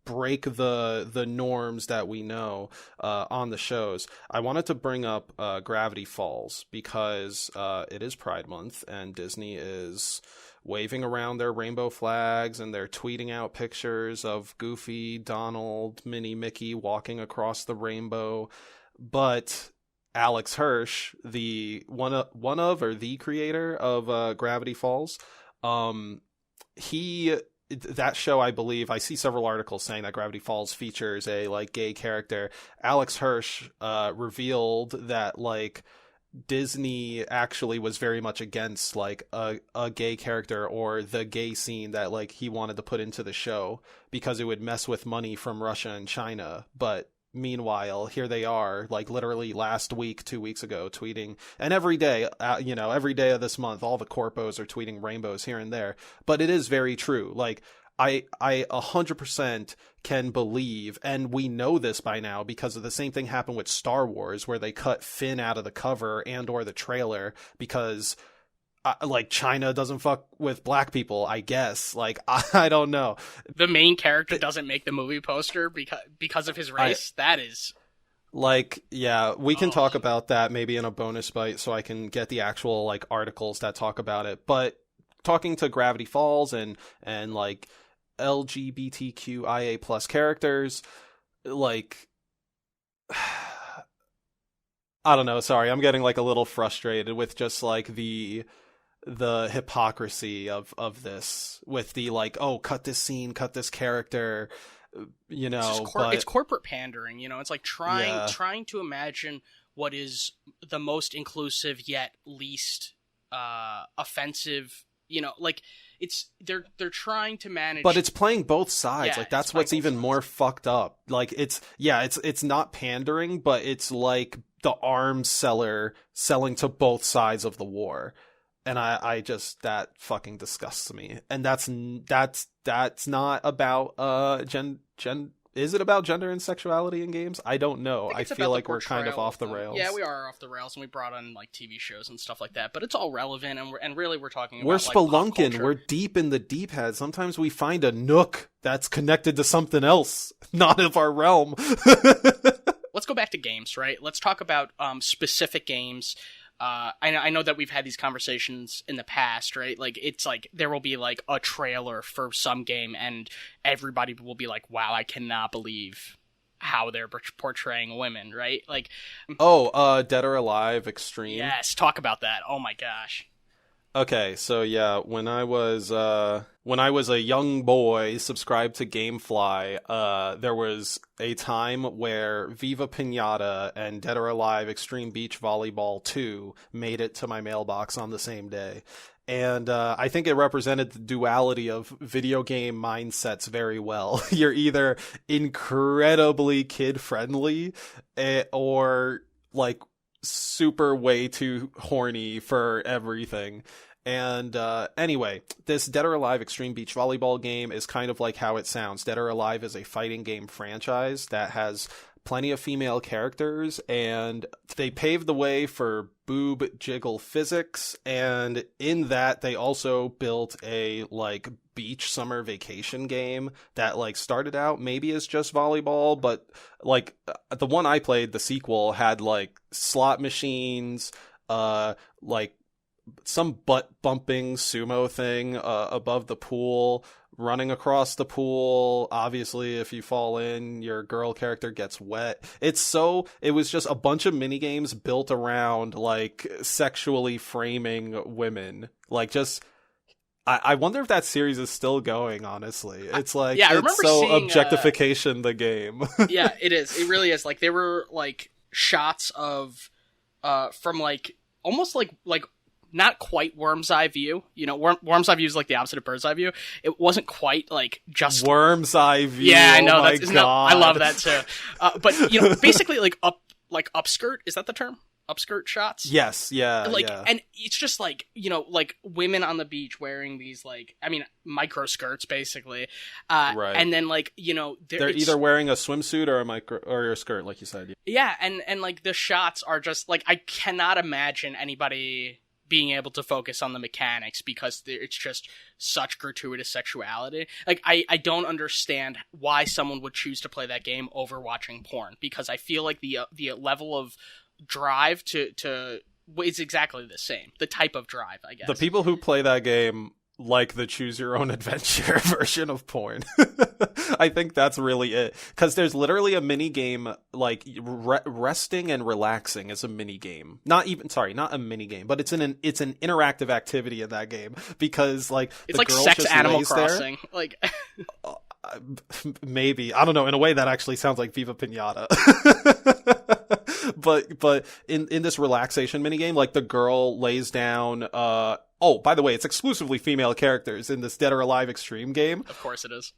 break the norms that we know on the shows. I wanted to bring up Gravity Falls because it is Pride Month and Disney is waving around their rainbow flags and they're tweeting out pictures of Goofy, Donald, Minnie, Mickey walking across the rainbow. But Alex Hirsch, the one of or the creator of Gravity Falls, that show, I believe, I see several articles saying that Gravity Falls features a like gay character. Alex Hirsch revealed that like Disney actually was very much against like a gay character or the gay scene that like he wanted to put into the show because it would mess with money from Russia and China. But meanwhile, here they are, like literally last week, 2 weeks ago, tweeting, and every day, every day of this month, all the corpos are tweeting rainbows here and there. But it is very true. Like I 100% can believe, and we know this by now because of the same thing happened with Star Wars, where they cut Finn out of the cover and or the trailer because like China doesn't fuck with black people, I guess. Like I don't know. The main character doesn't make the movie poster because of his race. That is like, yeah, we can talk about that maybe in a bonus bite so I can get the actual like articles that talk about it. But talking to Gravity Falls and like LGBTQIA plus characters, like I don't know, sorry, I'm getting like a little frustrated with just like the hypocrisy of this, with the like, oh, cut this scene, cut this character, it's corporate pandering, it's like trying to imagine what is the most inclusive yet least offensive, like they're trying to manage, but it's playing both sides. Yeah, like that's what's even more fucked up. Like it's not pandering, but it's like the arms seller selling to both sides of the war. And I just, that fucking disgusts me. And that's not about is it about gender and sexuality in games? I don't know. I feel like we're kind of off the rails. Yeah, we are off the rails, and we brought on like TV shows and stuff like that. But it's all relevant, and really we're talking about we're spelunking. Like, we're deep in the deep head. Sometimes we find a nook that's connected to something else, not of our realm. Let's go back to games, right? Let's talk about specific games. I know that we've had these conversations in the past, right? Like, it's like there will be like a trailer for some game and everybody will be like, wow, I cannot believe how they're portraying women, right? Like, Dead or Alive Xtreme. Yes, talk about that. Oh my gosh. Okay, so yeah, when I was a young boy subscribed to GameFly, there was a time where Viva Pinata and Dead or Alive Extreme Beach Volleyball 2 made it to my mailbox on the same day. And I think it represented the duality of video game mindsets very well. You're either incredibly kid-friendly or like super way too horny for everything. And anyway, this Dead or Alive Extreme Beach Volleyball game is kind of like how it sounds. Dead or Alive is a fighting game franchise that has plenty of female characters, and they paved the way for boob jiggle physics, and in that they also built a like beach summer vacation game that like started out maybe as just volleyball, but like the one I played, the sequel, had like slot machines, like some butt bumping sumo thing above the pool, running across the pool. Obviously, if you fall in, your girl character gets wet. It was just a bunch of mini games built around like sexually framing women. Like, just I wonder if that series is still going, honestly. It's like, I it's so seeing, objectification the game. Yeah, it is. It really is. Like, there were like shots of from like almost like not quite worm's eye view. Worm's eye view is like the opposite of bird's eye view. It wasn't quite like just worm's eye view. Yeah, I know. Oh my God. I love that too. But basically like upskirt, is that the term? Upskirt shots? Yes, yeah. Yeah. And it's just like, like women on the beach wearing these micro skirts basically. Right. And then like, they're either wearing a swimsuit or a skirt, like you said. Yeah, and like the shots are just like, I cannot imagine anybody being able to focus on the mechanics because it's just such gratuitous sexuality. Like, I don't understand why someone would choose to play that game over watching porn, because I feel like the level of drive to it's exactly the same. The type of drive, I guess. The people who play that game like the choose your own adventure version of porn. I think that's really it. Because there's literally a mini game, like resting and relaxing is a mini game. Not a mini game, but it's an interactive activity in that game, because like it's the like girl sex just Animal lays Crossing. There. Like maybe, I don't know. In a way, that actually sounds like Viva Pinata. but in this relaxation minigame, like the girl lays down. Oh, by the way, it's exclusively female characters in this Dead or Alive Xtreme game. Of course, it is.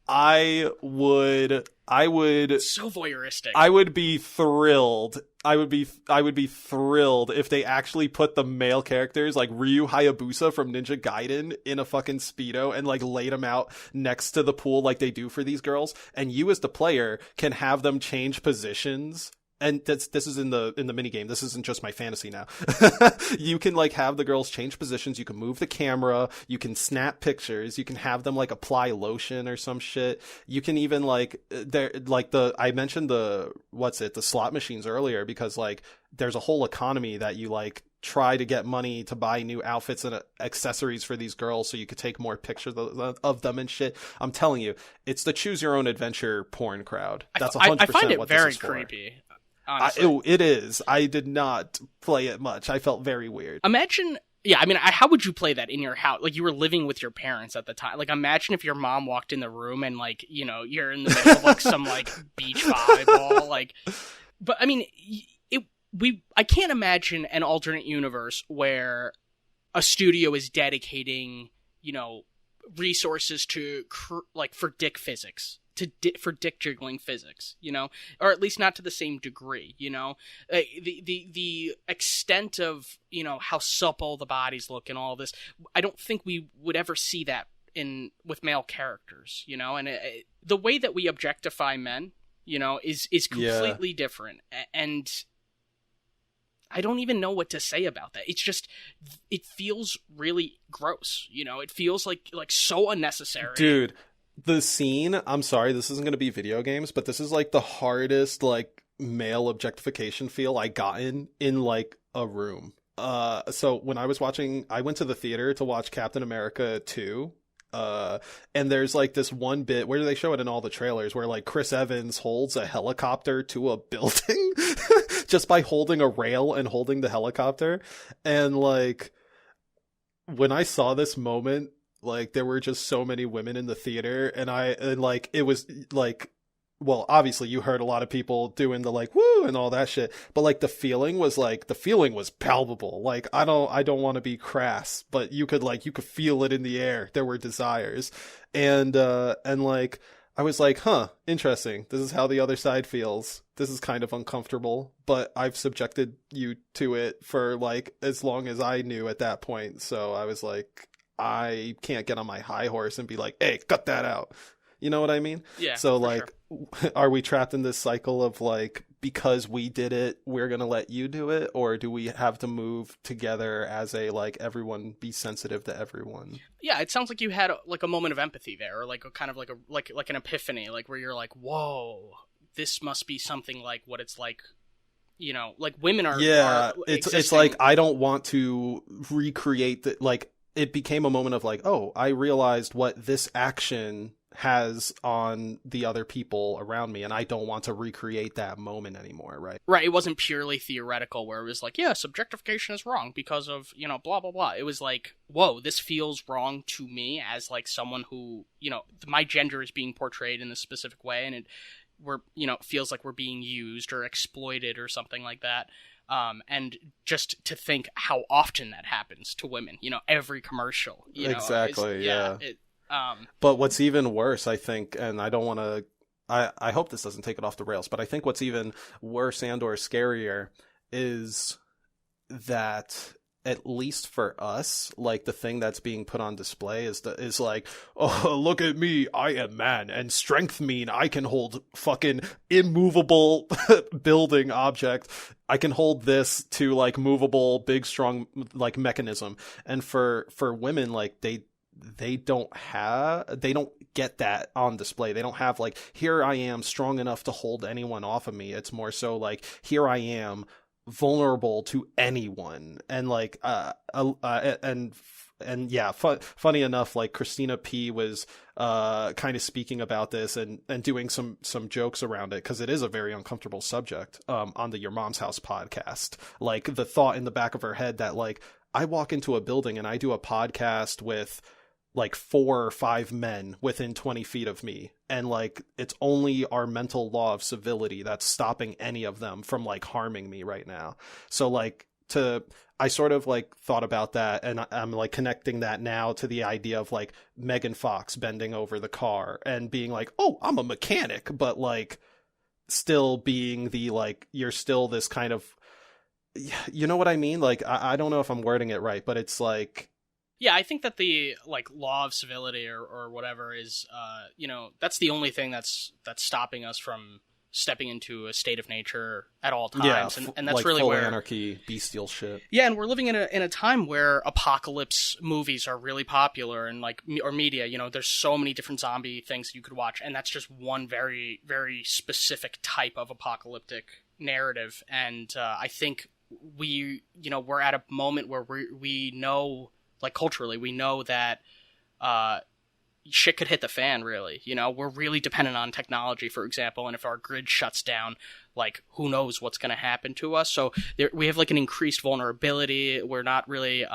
I would so voyeuristic. I would be thrilled. I would be thrilled if they actually put the male characters like Ryu Hayabusa from Ninja Gaiden in a fucking Speedo and like laid them out next to the pool like they do for these girls, and you as the player can have them change positions. And this is in the mini game. This isn't just my fantasy now. You can like have the girls change positions. You can move the camera. You can snap pictures. You can have them like apply lotion or some shit. You can even like I mentioned the slot machines earlier, because like there's a whole economy that you like try to get money to buy new outfits and accessories for these girls so you could take more pictures of them and shit. I'm telling you, it's the choose your own adventure porn crowd. That's 100% I find it what very this is for. creepy. Honestly. It is. I did not play it much. I felt very weird. Imagine, how would you play that in your house? Like, you were living with your parents at the time. Like, imagine if your mom walked in the room and, like, you're in the middle of, like, some, like, beach volleyball. Like, but, I mean, I can't imagine an alternate universe where a studio is dedicating, resources to, for dick physics. For dick jiggling physics, or at least not to the same degree, the extent of, how supple the bodies look and all this. I don't think we would ever see that with male characters, and the way that we objectify men, is completely different. And I don't even know what to say about that. It's just, it feels really gross, it feels like so unnecessary. Dude. The scene, I'm sorry, this isn't going to be video games, but this is like the hardest like male objectification feel I got in like a room. So when I went to the theater to watch Captain America 2. And there's like this one bit where they show it in all the trailers where like Chris Evans holds a helicopter to a building just by holding a rail and holding the helicopter. And like when I saw this moment, like there were just so many women in the theater, and like it was like, well, obviously you heard a lot of people doing the like woo and all that shit, but like the feeling was palpable. Like I don't want to be crass, but you could feel it in the air. There were desires, and like I was like, huh, interesting. This is how the other side feels. This is kind of uncomfortable, but I've subjected you to it for like as long as I knew at that point. So I was like, I can't get on my high horse and be like, hey, cut that out. You know what I mean? Yeah. So like, sure. Are we trapped in this cycle of like, because we did it, we're going to let you do it? Or do we have to move together as a, like, everyone be sensitive to everyone? Yeah, it sounds like you had like a moment of empathy there, or like a kind of like an epiphany, like where you're like, whoa, this must be something like what it's like, like women are. Yeah, are it's like, I don't want to recreate that. Like, it became a moment of like, oh, I realized what this action has on the other people around me, and I don't want to recreate that moment anymore, right? Right, it wasn't purely theoretical where it was like, yeah, subjectification is wrong because of, blah, blah, blah. It was like, whoa, this feels wrong to me as like someone who, my gender is being portrayed in this specific way, and feels like we're being used or exploited or something like that. And just to think how often that happens to women, every commercial, exactly. But what's even worse, I think, and I don't want to, I hope this doesn't take it off the rails, but I think what's even worse and or scarier is that at least for us, like the thing that's being put on display is like, oh, look at me, I am man, and strength mean I can hold fucking immovable building object. I can hold this to like movable, big, strong like mechanism. And for women, like they don't get that on display. They don't have like, here I am strong enough to hold anyone off of me. It's more so like, here I am vulnerable to anyone. And like yeah, funny enough, like Christina P was kind of speaking about this and doing some jokes around it, because it is a very uncomfortable subject on the Your Mom's House podcast. Like the thought in the back of her head that like, I walk into a building and I do a podcast with like 4 or 5 men within 20 feet of me, and like it's only our mental law of civility that's stopping any of them from like harming me right now. So like I sort of like thought about that, and I'm like connecting that now to the idea of like Megan Fox bending over the car and being like, oh, I'm a mechanic, but like still being the like, you're still this kind of, you know what I mean? Like I don't know if I'm wording it right, but it's like, yeah, I think that the like law of civility or whatever is, that's the only thing that's stopping us from stepping into a state of nature at all times, and that's like really full where anarchy, bestial shit. Yeah, and we're living in a time where apocalypse movies are really popular, and like or media. There's so many different zombie things you could watch, and that's just one very very specific type of apocalyptic narrative. And I think we're at a moment where we know. Like culturally, we know that shit could hit the fan, really. We're really dependent on technology, for example, and if our grid shuts down, like, who knows what's going to happen to us. So we have, like, an increased vulnerability. We're not really,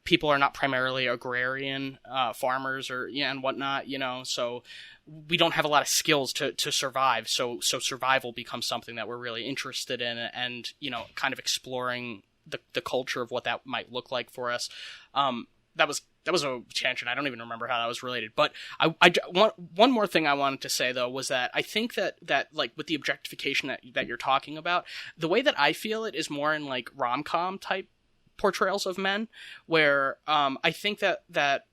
people are not primarily agrarian farmers and whatnot, so we don't have a lot of skills to survive. So survival becomes something that we're really interested in, and, kind of exploring the culture of what that might look like for us. That was a tangent. I don't even remember how that was related. But one more thing I wanted to say, though, was that I think that like with the objectification that you're talking about, the way that I feel it is more in like rom-com type portrayals of men, where I think that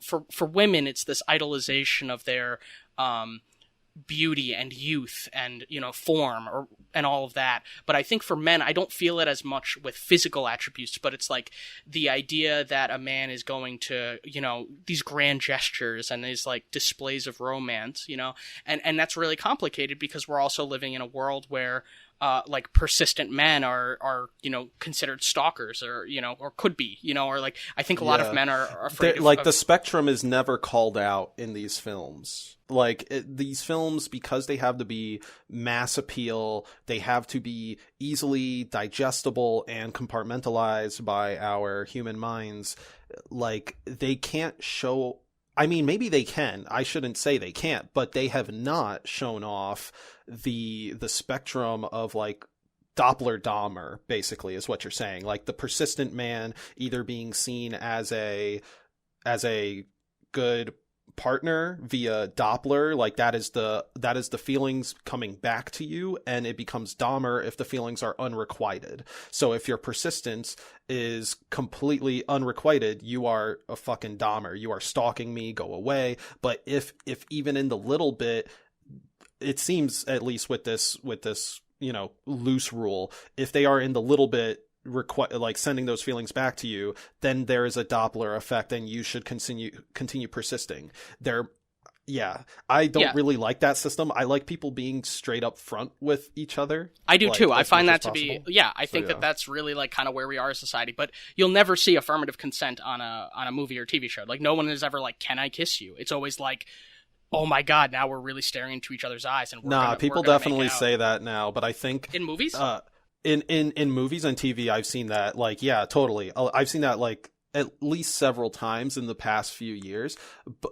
for women it's this idolization of their beauty and youth and form and all of that. But I think for men, I don't feel it as much with physical attributes, but it's like the idea that a man is going to these grand gestures and these like displays of romance, and that's really complicated because we're also living in a world where like persistent men are considered stalkers, or or could be, or like I think a lot of men are afraid of, the spectrum is never called out in these films. Like these films, because they have to be mass appeal, they have to be easily digestible and compartmentalized by our human minds. Like they can't show, I mean, maybe they can. I shouldn't say they can't, but they have not shown off the spectrum of like Doppler Dahmer, basically, is what you're saying. Like the persistent man either being seen as a good partner via Doppler, like that is the feelings coming back to you, and it becomes Dahmer if the feelings are unrequited. So if your persistence is completely unrequited, you are a fucking Dahmer. You are stalking me, go away. But if even in the little bit, it seems, at least with this loose rule, if they are in the little bit like sending those feelings back to you, then there is a Doppler effect and you should continue persisting. I don't really like that system. I like people being straight up front with each other. I do too. I find that to be, I think that's really like kind of where we are as a society, but you'll never see affirmative consent on a movie or TV show. Like no one is ever like, can I kiss you? It's always like, oh my God, now we're really staring into each other's eyes. And people definitely say that now, but I think in movies, in movies and TV, I've seen that, like, yeah, totally. I've seen that like at least several times in the past few years.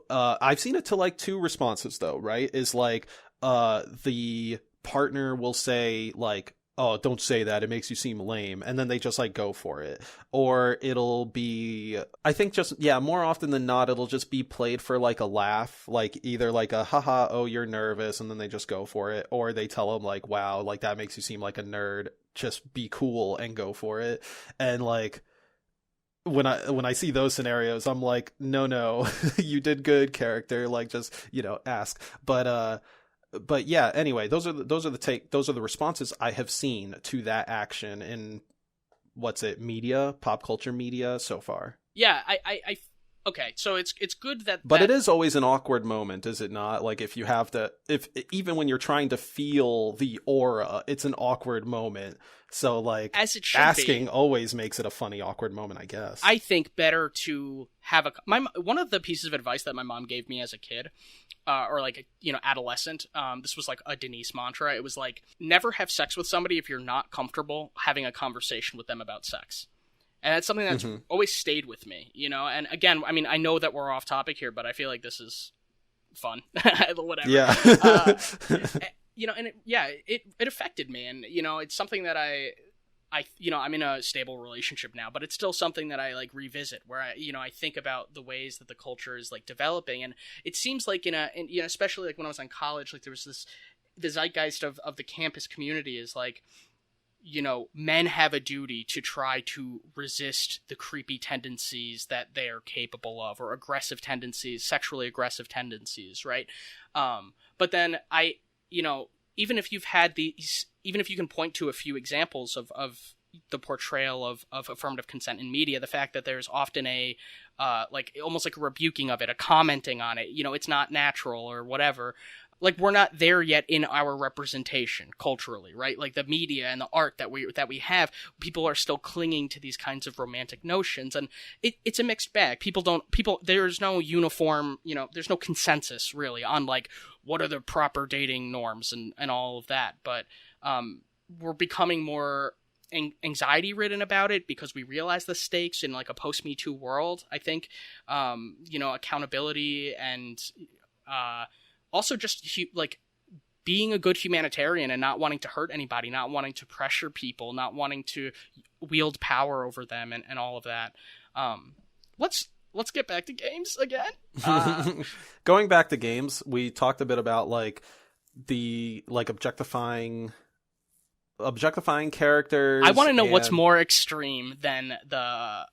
I've seen it to like 2 responses though, right? Is like, the partner will say like, oh, don't say that, it makes you seem lame, and then they just like go for it. Or it'll be, I think, just, yeah, more often than not it'll just be played for like a laugh, like either like a haha, oh, you're nervous, and then they just go for it, or they tell them like, wow, like that makes you seem like a nerd, just be cool and go for it. And like when I see those scenarios, I'm like, no, you did good, character, like just, ask. But yeah, anyway, those are the responses I have seen to that action in, pop culture media so far. Yeah, I okay, so it's good but it is always an awkward moment, is it not? Like if even when you're trying to feel the aura, it's an awkward moment. So like, as it should asking be, always makes it a funny, awkward moment, I guess. I think better to have one of the pieces of advice that my mom gave me as a kid, or like adolescent. This was like a Denise mantra. It was like, never have sex with somebody if you're not comfortable having a conversation with them about sex. And that's something that's always stayed with me, And again, I mean, I know that we're off topic here, but I feel like this is fun. Whatever. Yeah. And it affected me, and it's something that I'm in a stable relationship now, but it's still something that I like revisit, where I think about the ways that the culture is like developing, and it seems like especially like when I was in college, like there was the zeitgeist of the campus community is like, men have a duty to try to resist the creepy tendencies that they're capable of, or sexually aggressive tendencies, right? But then even if you can point to a few examples of the portrayal of affirmative consent in media, the fact that there's often a like almost like a rebuking of it, a commenting on it, it's not natural or whatever. Like, we're not there yet in our representation culturally, right? Like the media and the art that we have, people are still clinging to these kinds of romantic notions, and it's a mixed bag. There's no uniform, there's no consensus really on like what are the proper dating norms and all of that. But we're becoming more anxiety ridden about it because we realize the stakes in like a post Me Too world. I think, accountability and also just like being a good humanitarian and not wanting to hurt anybody, not wanting to pressure people, not wanting to wield power over them, and all of that. Let's get back to games again. Going back to games, we talked a bit about like the like objectifying characters. I want to know what's more extreme than the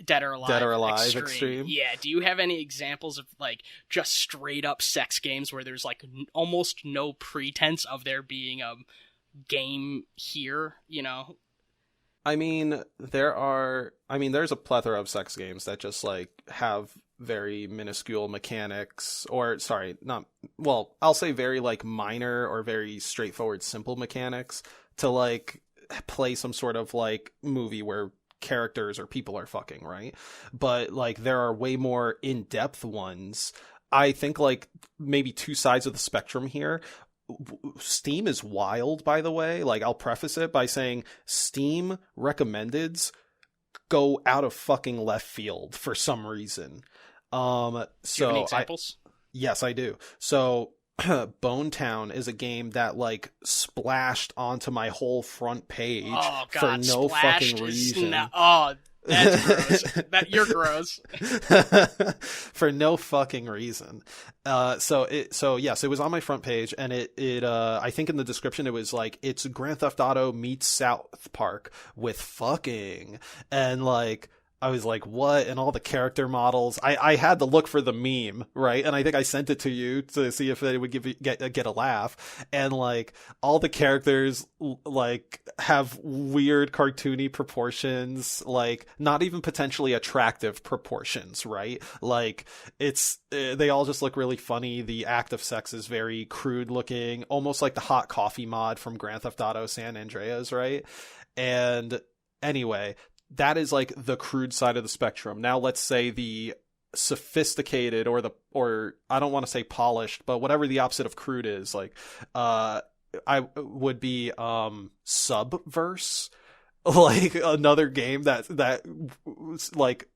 Dead or Alive Extreme. Yeah, do you have any examples of like just straight up sex games where there's like almost no pretense of there being a game here, I mean, there's a plethora of sex games that just like have very minuscule mechanics, or I'll say very like minor or very straightforward simple mechanics to like play some sort of like movie where characters or people are fucking, right? But like there are way more in-depth ones. I think like maybe two sides of the spectrum here. Steam is wild, by the way. Like, I'll preface it by saying Steam recommendeds go out of fucking left field for some reason. Do you have any examples? Yes, I do. So Bone Town is a game that like splashed onto my whole front page for no fucking reason. That's gross. You're gross. For no fucking reason. So yes, it was on my front page, and it I think in the description it was like, it's Grand Theft Auto meets South Park with fucking, and like I was like, what? And all the character models. I had to look for the meme, right? And I think I sent it to you to see if it would get a laugh. And like all the characters like have weird cartoony proportions, like not even potentially attractive proportions, right? Like they all just look really funny. The act of sex is very crude looking, almost like the hot coffee mod from Grand Theft Auto San Andreas, right? And anyway, that is like the crude side of the spectrum. Now let's say the sophisticated or I don't want to say polished, but whatever the opposite of crude is, like I would be Subverse, like another game that like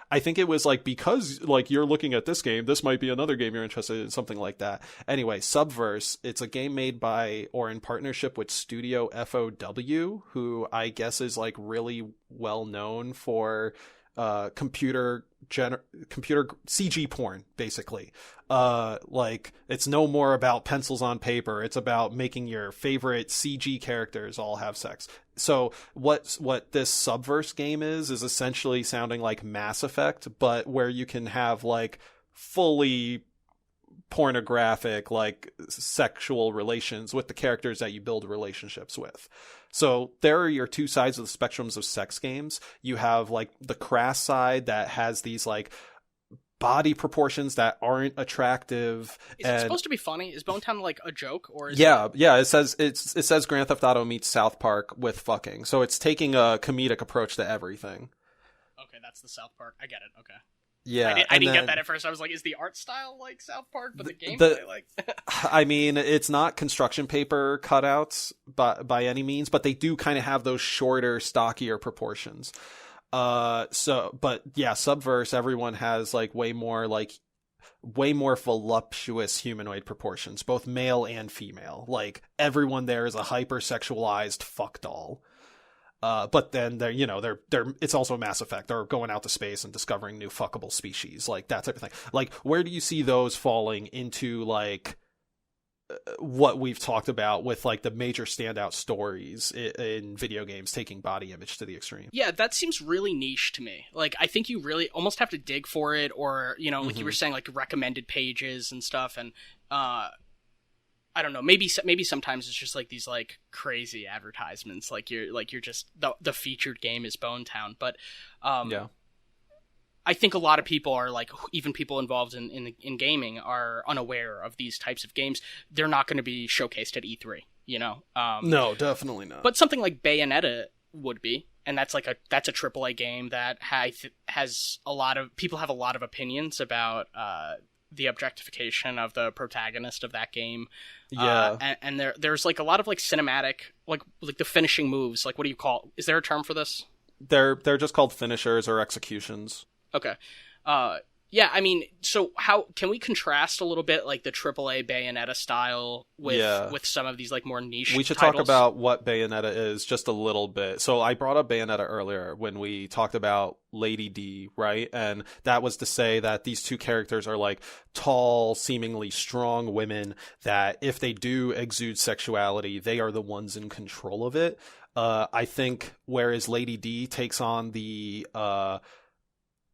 I think it was like, because like you're looking at this game, this might be another game you're interested in, something like that. Anyway, Subverse, it's a game made by or in partnership with Studio FOW, who I guess is like really well known for computer CG porn, basically. Like, it's no more about pencils on paper. It's about making your favorite CG characters all have sex. So what this Subverse game is essentially sounding like Mass Effect, but where you can have like fully pornographic, like, sexual relations with the characters that you build relationships with. So there are your two sides of the spectrums of sex games. You have like the crass side that has these like body proportions that aren't attractive. Is it supposed to be funny? Is Bone Town like a joke, or is yeah, it says Grand Theft Auto meets South Park with fucking. So it's taking a comedic approach to everything. Okay, that's the South Park. I get it. Okay. Yeah, I didn't get that at first. I was like, is the art style like South Park, but the gameplay like? I mean, it's not construction paper cutouts by any means, but they do kind of have those shorter, stockier proportions. But yeah, Subverse, everyone has like way more voluptuous humanoid proportions, both male and female. Like, everyone there is a hypersexualized fuck doll. But then they're it's also Mass Effect. They're going out to space and discovering new fuckable species, like that type of thing. Like, where do you see those falling into like what we've talked about with like the major standout stories in video games taking body image to the extreme? Yeah, that seems really niche to me. Like, I think you really almost have to dig for it, or like you were saying, like recommended pages and stuff, and I don't know. Maybe sometimes it's just like these like crazy advertisements. Like you're just the featured game is Bone Town, but yeah. I think a lot of people are like, even people involved in gaming are unaware of these types of games. They're not going to be showcased at E3. No, definitely not. But something like Bayonetta would be, and that's a AAA game that has a lot of people have a lot of opinions about the objectification of the protagonist of that game. Yeah. And there's like a lot of like cinematic, like the finishing moves. Like, what do you call? Is there a term for this? They're just called finishers or executions. Okay. Yeah, I mean, so how can we contrast a little bit like the AAA Bayonetta style with some of these like more niche We should titles? talk about what Bayonetta is just a little bit. So I brought up Bayonetta earlier when we talked about Lady D, right? And that was to say that these two characters are like tall, seemingly strong women that if they do exude sexuality, they are the ones in control of it. I think whereas Lady D takes on the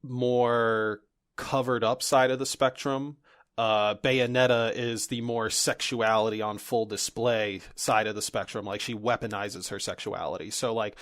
more covered up side of the spectrum, Bayonetta is the more sexuality on full display side of the spectrum. Like, she weaponizes her sexuality. So like,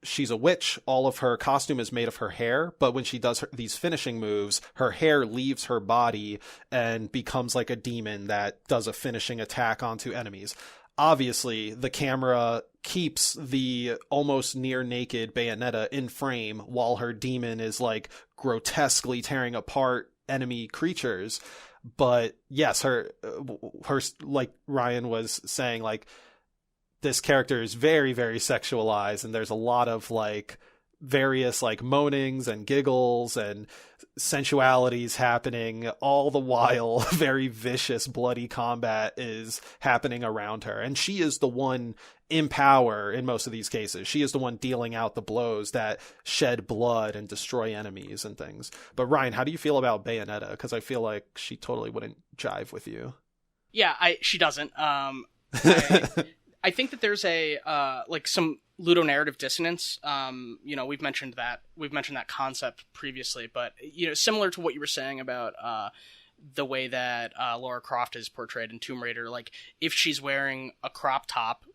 she's a witch. All of her costume is made of her hair, but when she does these finishing moves, her hair leaves her body and becomes like a demon that does a finishing attack onto enemies. Obviously, the camera keeps the almost near naked Bayonetta in frame while her demon is like grotesquely tearing apart enemy creatures. But yes, her like Ryan was saying, like, this character is very, very sexualized, and there's a lot of like various like moanings and giggles and sensualities happening, all the while very vicious bloody combat is happening around her, and she is the one in power in most of these cases. She is the one dealing out the blows that shed blood and destroy enemies and things. But Ryan, how do you feel about Bayonetta? Because I feel like she totally wouldn't jive with you. Yeah, she doesn't. I think that there's a like some ludonarrative dissonance. We've mentioned that concept previously, but similar to what you were saying about the way that Lara Croft is portrayed in Tomb Raider, like if she's wearing a crop top,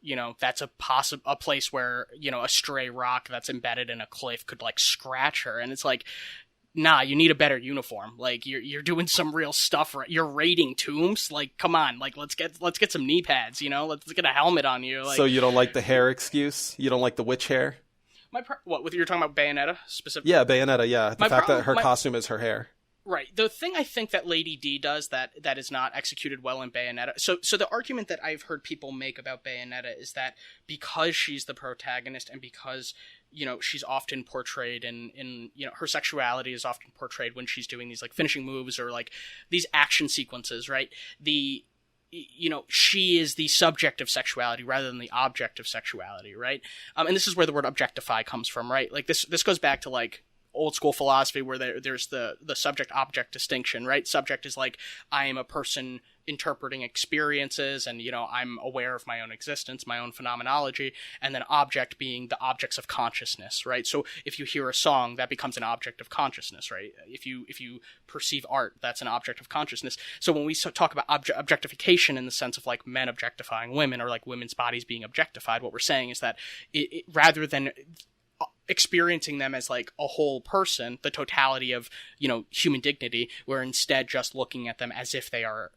that's a place where a stray rock that's embedded in a cliff could like scratch her, and it's like, nah, you need a better uniform. Like, you're doing some real stuff. You're raiding tombs. Like, come on. Like, let's get some knee pads. Let's get a helmet on you. Like, so you don't like the hair excuse? You don't like the witch hair? You're talking about Bayonetta specifically? Yeah, Bayonetta. Yeah, the fact that her costume is her hair. Right. The thing I think that Lady D does that is not executed well in Bayonetta. So the argument that I've heard people make about Bayonetta is that because she's the protagonist and because she's often portrayed in her sexuality is often portrayed when she's doing these like finishing moves or like these action sequences, right? She is the subject of sexuality rather than the object of sexuality, right? And this is where the word objectify comes from, right? Like this goes back to like old school philosophy where there's the subject object distinction, right? Subject is like, I am a person interpreting experiences and I'm aware of my own existence, my own phenomenology, and then object being the objects of consciousness, right? So if you hear a song, that becomes an object of consciousness, right? If you perceive art, that's an object of consciousness. So when we talk about objectification in the sense of like men objectifying women or like women's bodies being objectified, what we're saying is that it rather than experiencing them as like a whole person, the totality of human dignity, we're instead just looking at them as if they are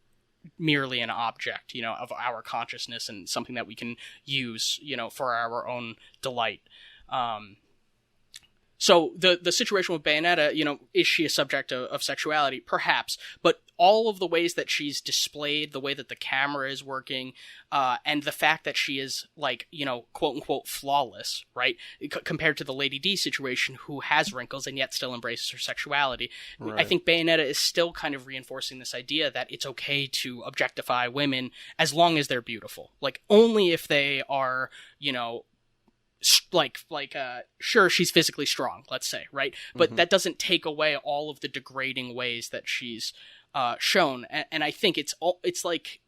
merely an object, of our consciousness and something that we can use, for our own delight. So the situation with Bayonetta, is she a subject of sexuality? Perhaps, but all of the ways that she's displayed, the way that the camera is working, and the fact that she is like, quote unquote flawless, right? Compared to the Lady D situation who has wrinkles and yet still embraces her sexuality. Right. I think Bayonetta is still kind of reinforcing this idea that it's okay to objectify women as long as they're beautiful. Like only if they are, sure, she's physically strong, let's say, right? But that doesn't take away all of the degrading ways that she's shown. And I think it's like,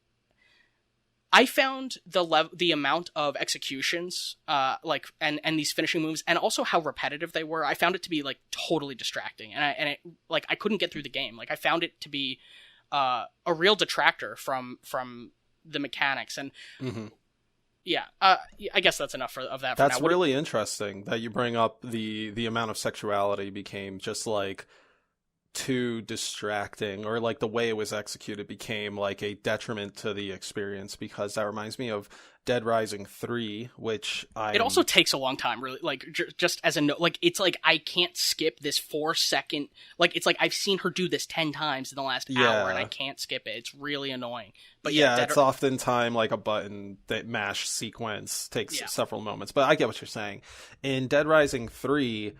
I found the amount of executions, and these finishing moves, and also how repetitive they were. I found it to be like totally distracting, and I couldn't get through the game. Like I found it to be a real detractor from the mechanics and. Yeah, I guess that's enough of that. That's really interesting that you bring up the amount of sexuality became just like too distracting, or like the way it was executed became like a detriment to the experience, because that reminds me of Dead Rising 3, which It also takes a long time, really. Like, just as a note, like, it's like I can't skip this 4-second... Like, it's like I've seen her do this 10 times in the last hour, and I can't skip it. It's really annoying. But it's oftentimes like a button that mash sequence takes several moments. But I get what you're saying. In Dead Rising 3...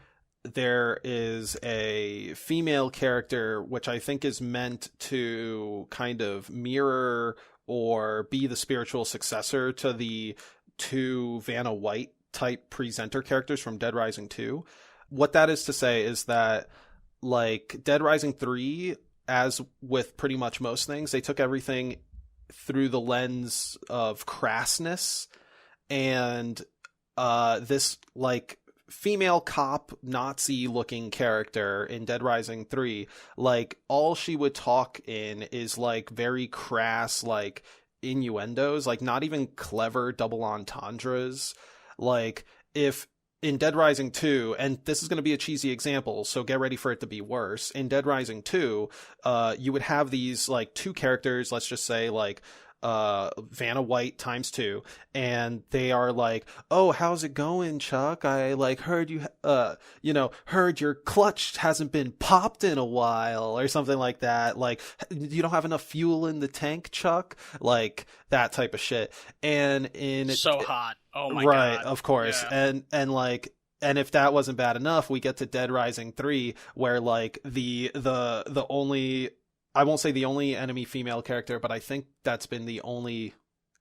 there is a female character which I think is meant to kind of mirror or be the spiritual successor to the two Vanna White type presenter characters from Dead Rising 2. What that is to say is that, like, Dead Rising 3, as with pretty much most things, they took everything through the lens of crassness, and this, like, female cop Nazi looking character in Dead Rising 3, like, all she would talk in is like very crass, like, innuendos, like not even clever double entendres. Like, if in Dead Rising 2, and this is going to be a cheesy example, so get ready for it to be worse, in Dead Rising 2, you would have these like two characters, let's just say like Vanna White times 2, and they are like, oh, how's it going, Chuck? I like heard you heard your clutch hasn't been popped in a while, or something like that. Like, you don't have enough fuel in the tank, Chuck, like that type of shit. And hot. Oh my right, God. Of course. Yeah. And if that wasn't bad enough, we get to Dead Rising 3, where like the only, I won't say the only enemy female character, but I think that's been the only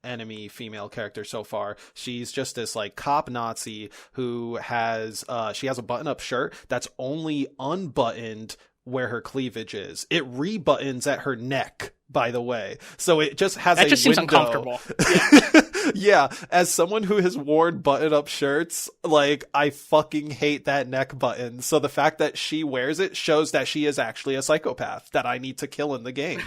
enemy female character so far. She's just this like cop Nazi who has she has a button-up shirt that's only unbuttoned where her cleavage is. It rebuttons at her neck, by the way. So it just has that just seems uncomfortable. Yeah. Yeah, as someone who has worn button-up shirts, like, I fucking hate that neck button. So the fact that she wears it shows that she is actually a psychopath that I need to kill in the game.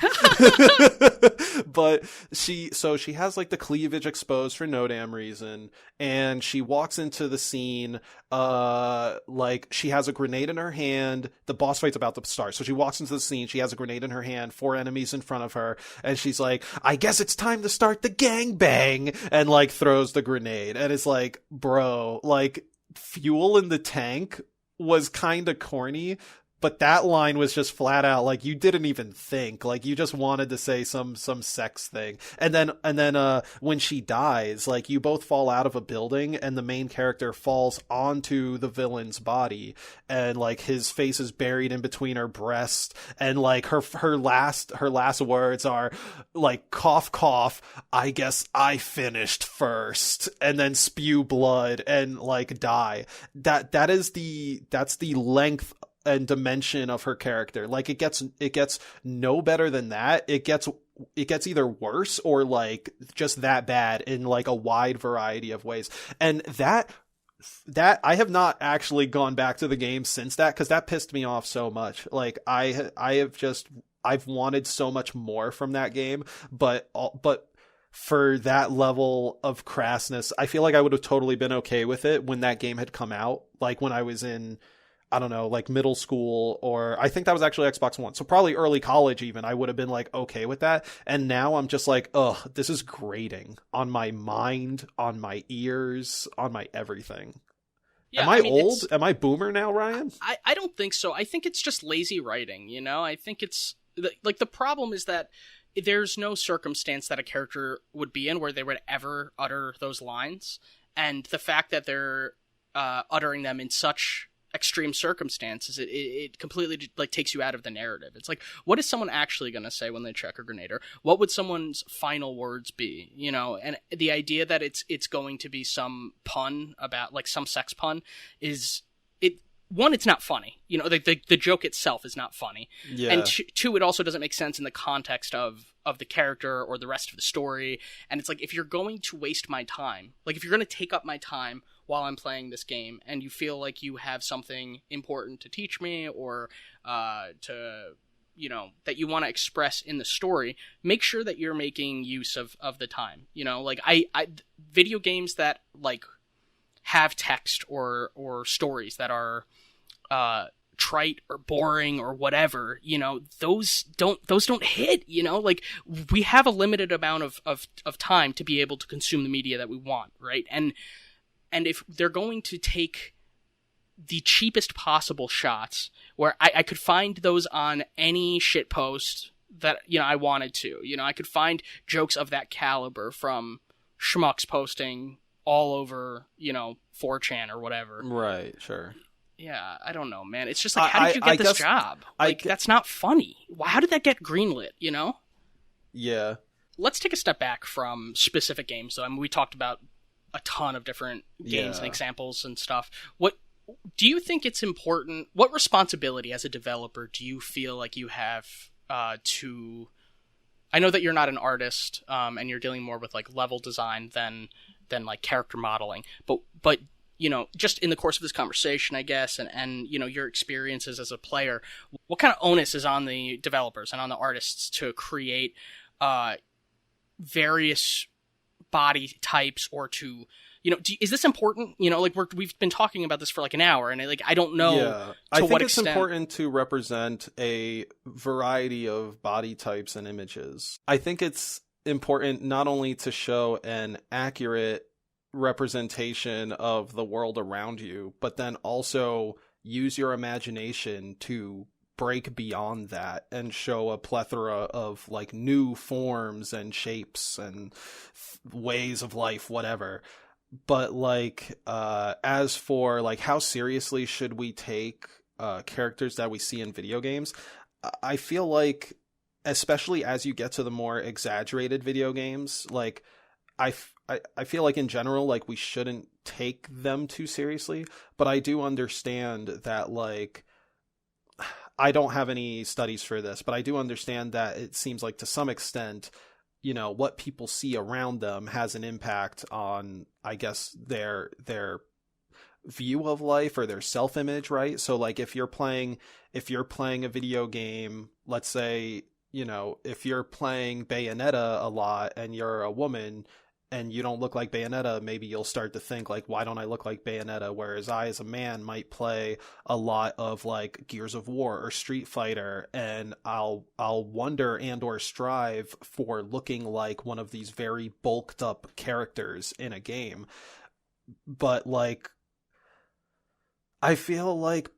But she has like the cleavage exposed for no damn reason, and she walks into the scene, like, she has a grenade in her hand. The boss fight's about to start, so she walks into the scene, she has a grenade in her hand, 4 enemies in front of her, and she's like, I guess it's time to start the gangbang, and like throws the grenade. And it's like, bro, like, fuel in the tank was kind of corny, But that line was just flat out like you didn't even think, like you just wanted to say some sex thing. And then when she dies, like you both fall out of a building and the main character falls onto the villain's body and like his face is buried in between her breast and like her last words are like cough cough, I guess I finished first, and then spew blood and like die. That's the length and dimension of her character. Like it gets no better than that. It gets either worse or like just that bad in like a wide variety of ways. And that I have not actually gone back to the game since that, because that pissed me off so much. Like I've wanted so much more from that game, but for that level of crassness, I feel like I would have totally been okay with it when that game had come out, like when I was in, I don't know, like middle school, or I think that was actually Xbox One. So probably early college even, I would have been like okay with that. And now I'm just like, ugh, this is grating on my mind, on my ears, on my everything. Yeah, Am I old? Am I boomer now, Ryan? I don't think so. I think it's just lazy writing, you know? I think it's like the problem is that there's no circumstance that a character would be in where they would ever utter those lines. And the fact that they're uttering them in such extreme circumstances, it completely like takes you out of the narrative. It's like, what is someone actually going to say when they check a grenade? Or what would someone's final words be, you know? And the idea that it's going to be some pun about like some sex pun is one, it's not funny, you know, the joke itself is not funny. Yeah. And two, it also doesn't make sense in the context of the character or the rest of the story. And it's like, if you're going to waste my time, like if you're going to take up my time while I'm playing this game and you feel like you have something important to teach me or to, you know, that you want to express in the story, make sure that you're making use of the time. You know, like I video games that like have text or stories that are trite or boring or whatever, you know, those don't hit, you know? Like we have a limited amount of time to be able to consume the media that we want, right? And if they're going to take the cheapest possible shots, where I could find those on any shitpost that, you know, I wanted to. You know, I could find jokes of that caliber from schmucks posting all over, you know, 4chan or whatever. Right, sure. Yeah, I don't know, man. It's just like, how did you get this job? Like, that's not funny. How did that get greenlit, you know? Yeah. Let's take a step back from specific games, though. I mean, we talked about a ton of different games and examples and stuff. What do you think it's important? What responsibility as a developer do you feel like you have to... I know that you're not an artist, and you're dealing more with like level design than like character modeling, but you know, just in the course of this conversation, I guess, and you know, your experiences as a player, what kind of onus is on the developers and on the artists to create various body types, or to, you know, is this important? You know, like we've been talking about this for like an hour, and I don't know. Yeah, I think it's important to represent a variety of body types and images. I think it's important not only to show an accurate representation of the world around you, but then also use your imagination to break beyond that and show a plethora of like new forms and shapes and ways of life, whatever. But like as for like how seriously should we take characters that we see in video games, I feel like especially as you get to the more exaggerated video games, like I feel like in general, like we shouldn't take them too seriously, but I do understand that, like, I don't have any studies for this, but I do understand that it seems like to some extent, you know, what people see around them has an impact on, I guess, their view of life or their self-image, right? So like if you're playing a video game, let's say, you know, if you're playing Bayonetta a lot and you're a woman and you don't look like Bayonetta, maybe you'll start to think like, why don't I look like Bayonetta? Whereas I, as a man, might play a lot of like Gears of War or Street Fighter, and I'll wonder and or strive for looking like one of these very bulked up characters in a game. But like, I feel like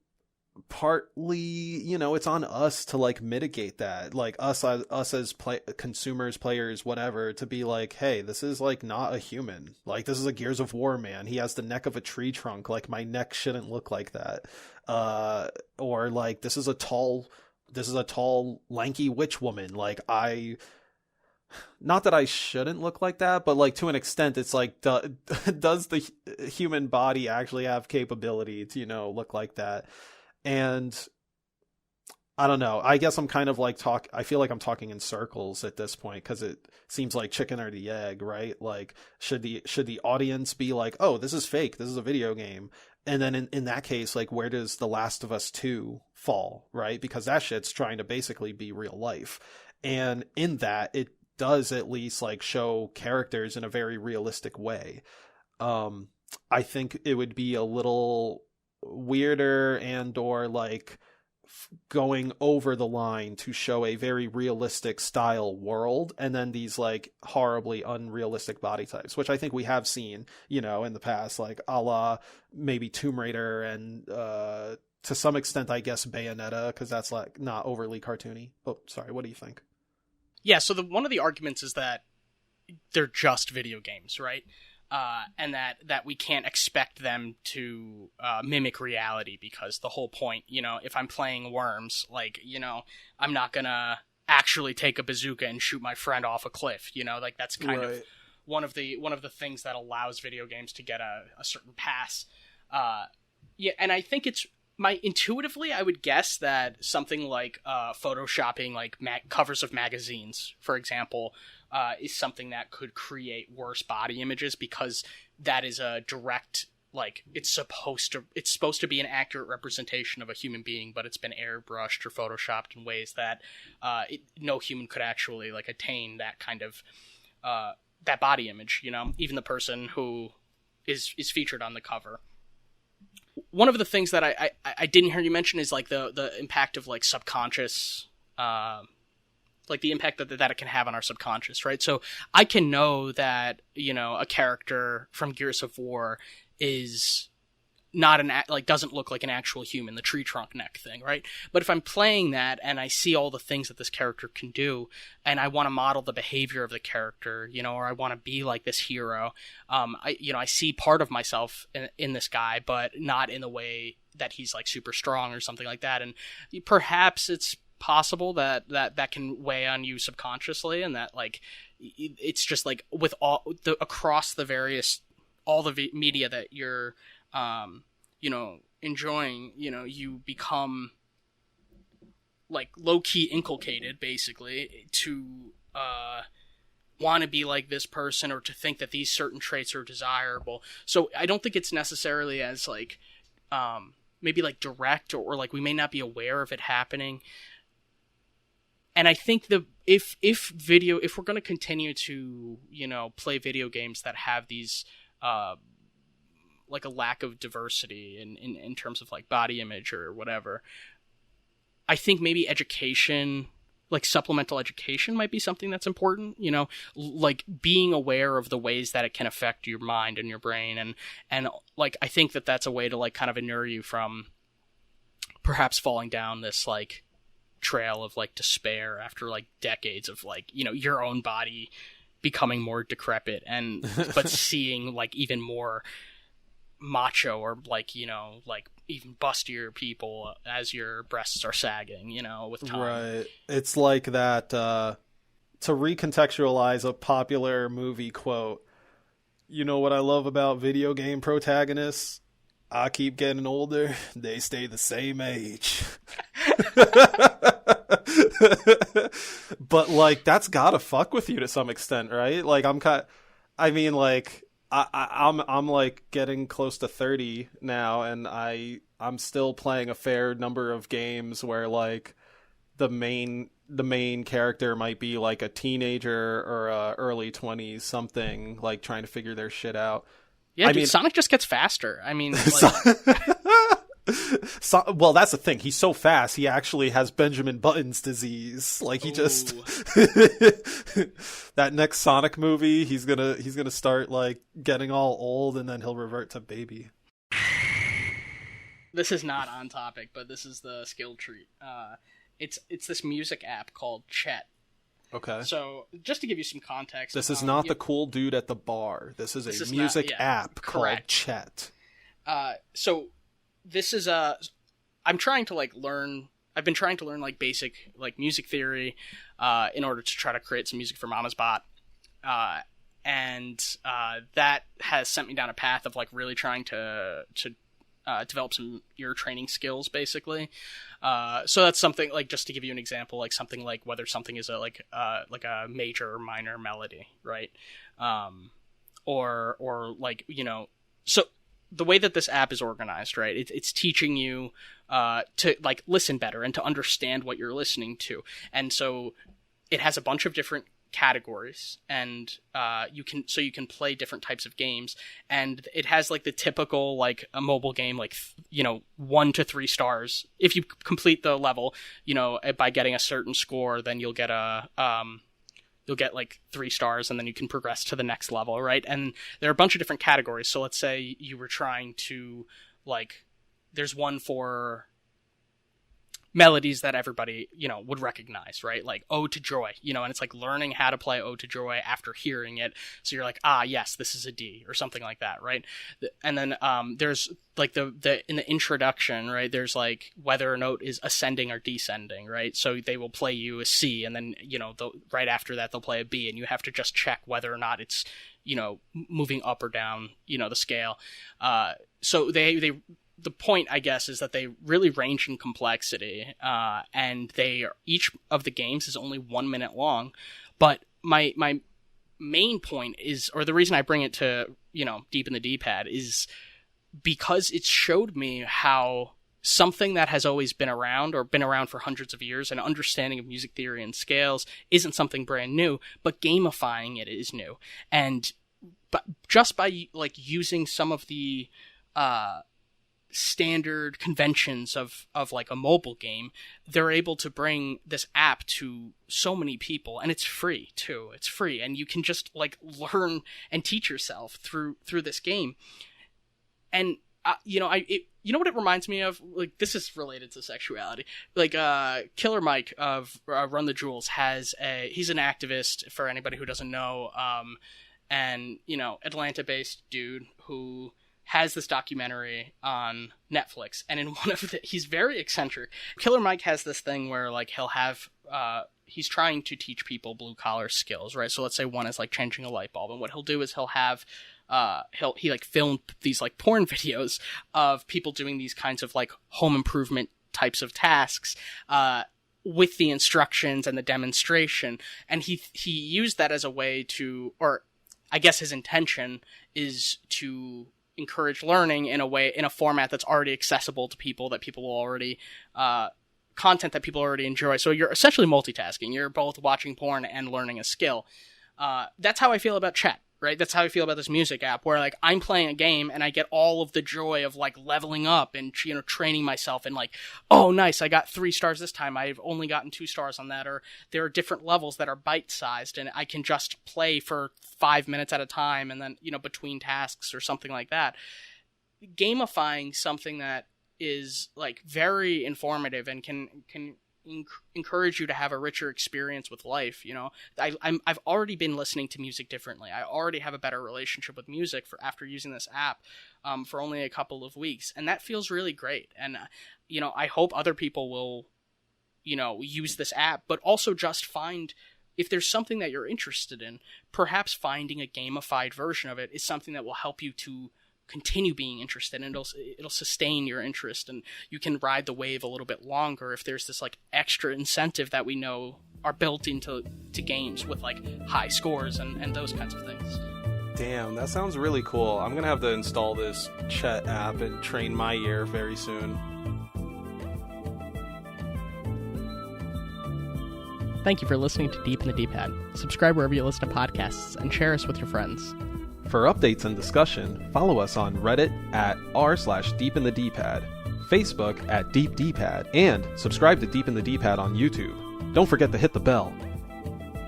partly, it's on us to like mitigate that, like us as consumers, players, whatever, to be like, hey, this is like not a human, like this is a Gears of War man, he has the neck of a tree trunk, like my neck shouldn't look like that, or like this is a tall lanky witch woman, like not that I shouldn't look like that, but like to an extent it's like, does the human body actually have capability to look like that? And I don't know, I guess I'm kind of like I feel like I'm talking in circles at this point, because it seems like chicken or the egg, right? Like should the audience be like, oh, this is fake, this is a video game, and then in that case, like where does The Last of Us 2 fall, right? Because that shit's trying to basically be real life, and in that it does at least like show characters in a very realistic way. I think it would be a little weirder and or like going over the line to show a very realistic style world and then these like horribly unrealistic body types, which I think we have seen, in the past, like a la maybe Tomb Raider and to some extent I guess Bayonetta, because that's like not overly cartoony. Oh, sorry, what do you think? Yeah, so one of the arguments is that they're just video games, right? And that we can't expect them to mimic reality, because the whole point, if I'm playing Worms, like, I'm not gonna actually take a bazooka and shoot my friend off a cliff, like that's kind of one of the things that allows video games to get a certain pass. Yeah, and I think intuitively, I would guess that something like photoshopping like covers of magazines, for example, is something that could create worse body images, because that is a direct, like, it's supposed to be an accurate representation of a human being, but it's been airbrushed or photoshopped in ways that no human could actually like attain that kind of that body image. Even the person who is featured on the cover. One of the things that I didn't hear you mention is like the impact of like subconscious, like the impact that it can have on our subconscious, right? So I can know that, a character from Gears of War is not doesn't look like an actual human, the tree trunk neck thing, right? But if I'm playing that and I see all the things that this character can do, and I want to model the behavior of the character, or I want to be like this hero, I see part of myself in this guy, but not in the way that he's like super strong or something like that. And perhaps it's possible that can weigh on you subconsciously, and that like it's just like with across the various all the media that you're enjoying, you become like low-key inculcated basically to want to be like this person, or to think that these certain traits are desirable. So I don't think it's necessarily as like maybe like direct, or like we may not be aware of it happening. And I think if we're going to continue to, play video games that have these like a lack of diversity in terms of like body image or whatever, I think maybe education, like supplemental education, might be something that's important, like being aware of the ways that it can affect your mind and your brain. And like, I think that that's a way to like kind of inure you from perhaps falling down this like trail of like despair after like decades of like, your own body becoming more decrepit but seeing like even more macho or like, like even bustier people as your breasts are sagging, with time. Right. It's like that, to recontextualize a popular movie quote, what I love about video game protagonists? I keep getting older, they stay the same age. But like that's gotta fuck with you to some extent, right? Like I'm like getting close to 30 now, and I'm still playing a fair number of games where like the main character might be like a teenager or early 20s something, like trying to figure their shit out. Yeah, dude, Sonic just gets faster. I mean, like... well, that's the thing. He's so fast. He actually has Benjamin Button's disease. Like he just that next Sonic movie, he's gonna start like getting all old, and then he'll revert to baby. This is not on topic, but this is the skill treat. It's this music app called Chet. Okay. So just to give you some context, this is not the cool dude at the bar. This is a music app called Chet. So this is I'm trying to learn. I've been trying to learn basic music theory, in order to try to create some music for Mama's Bot, and that has sent me down a path of really trying to develop some ear training skills, basically. So that's something just to give you an example, something like whether something is a major or minor melody, right? Or so the way that this app is organized, right? It's teaching you to listen better and to understand what you're listening to. And so it has a bunch of different categories, and you can play different types of games, and it has the typical a mobile game 1 to 3 stars. If you complete the level, by getting a certain score, then you'll get 3 stars, and then you can progress to the next level, right? And there are a bunch of different categories. So let's say you were trying to there's one for melodies that everybody, would recognize, right? Like Ode to Joy, and it's learning how to play Ode to Joy after hearing it. So you're yes, this is a D or something like that, right? And then there's the in the introduction, right? There's whether a note is ascending or descending, right? So they will play you a C, and then, right after that they'll play a B, and you have to just check whether or not it's, moving up or down, the scale. So the point, I guess, is that they really range in complexity, and each of the games is only 1 minute long. But my main point is, or the reason I bring it to, Deep in the D-Pad, is because it showed me how something that has always been around, or been around for hundreds of years, an understanding of music theory and scales, isn't something brand new, but gamifying it is new. But just by using some of the standard conventions of a mobile game, they're able to bring this app to so many people, and it's free too. It's free, and you can just learn and teach yourself through this game. And you know what it reminds me of? This is related to sexuality. Killer Mike of Run the Jewels he's an activist, for anybody who doesn't know, and Atlanta-based dude who has this documentary on Netflix, and in one of he's very eccentric. Killer Mike has this thing where he'll have he's trying to teach people blue collar skills, right? So let's say one is changing a light bulb, and what he'll do is he'll have he film these porn videos of people doing these kinds of home improvement types of tasks with the instructions and the demonstration, and he used that as a way to, or I guess his intention is to encourage learning in a format that's already accessible to people, that people will already content that people already enjoy. So you're essentially multitasking. You're both watching porn and learning a skill. That's how I feel about Chet, right? That's how I feel about this music app, where I'm playing a game and I get all of the joy of leveling up and training myself, and oh nice, I got 3 stars this time, I've only gotten 2 stars on that. Or there are different levels that are bite-sized, and I can just play for 5 minutes at a time, and then between tasks or something like that. Gamifying something that is very informative and can encourage you to have a richer experience with life. I've already been listening to music differently. I already have a better relationship with music after using this app for only a couple of weeks, and that feels really great. And I hope other people will use this app, but also just find, if there's something that you're interested in, perhaps finding a gamified version of it is something that will help you to continue being interested, and it'll sustain your interest, and you can ride the wave a little bit longer if there's this extra incentive that we know are built into games with high scores and those kinds of things. Damn, that sounds really cool. I'm gonna have to install this Chet app and train my ear very soon. Thank you for listening to Deep in the D-Pad. Subscribe wherever you listen to podcasts, and share us with your friends. For updates and discussion, follow us on Reddit at r/DeepInTheDpad, Facebook at DeepDpad, and subscribe to Deep in the D-Pad on YouTube. Don't forget to hit the bell.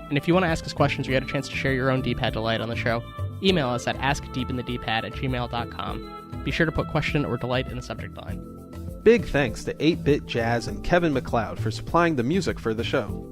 And if you want to ask us questions or get a chance to share your own D-Pad delight on the show, email us at askdeepinthedpad@gmail.com. Be sure to put question or delight in the subject line. Big thanks to 8-Bit Jazz and Kevin MacLeod for supplying the music for the show.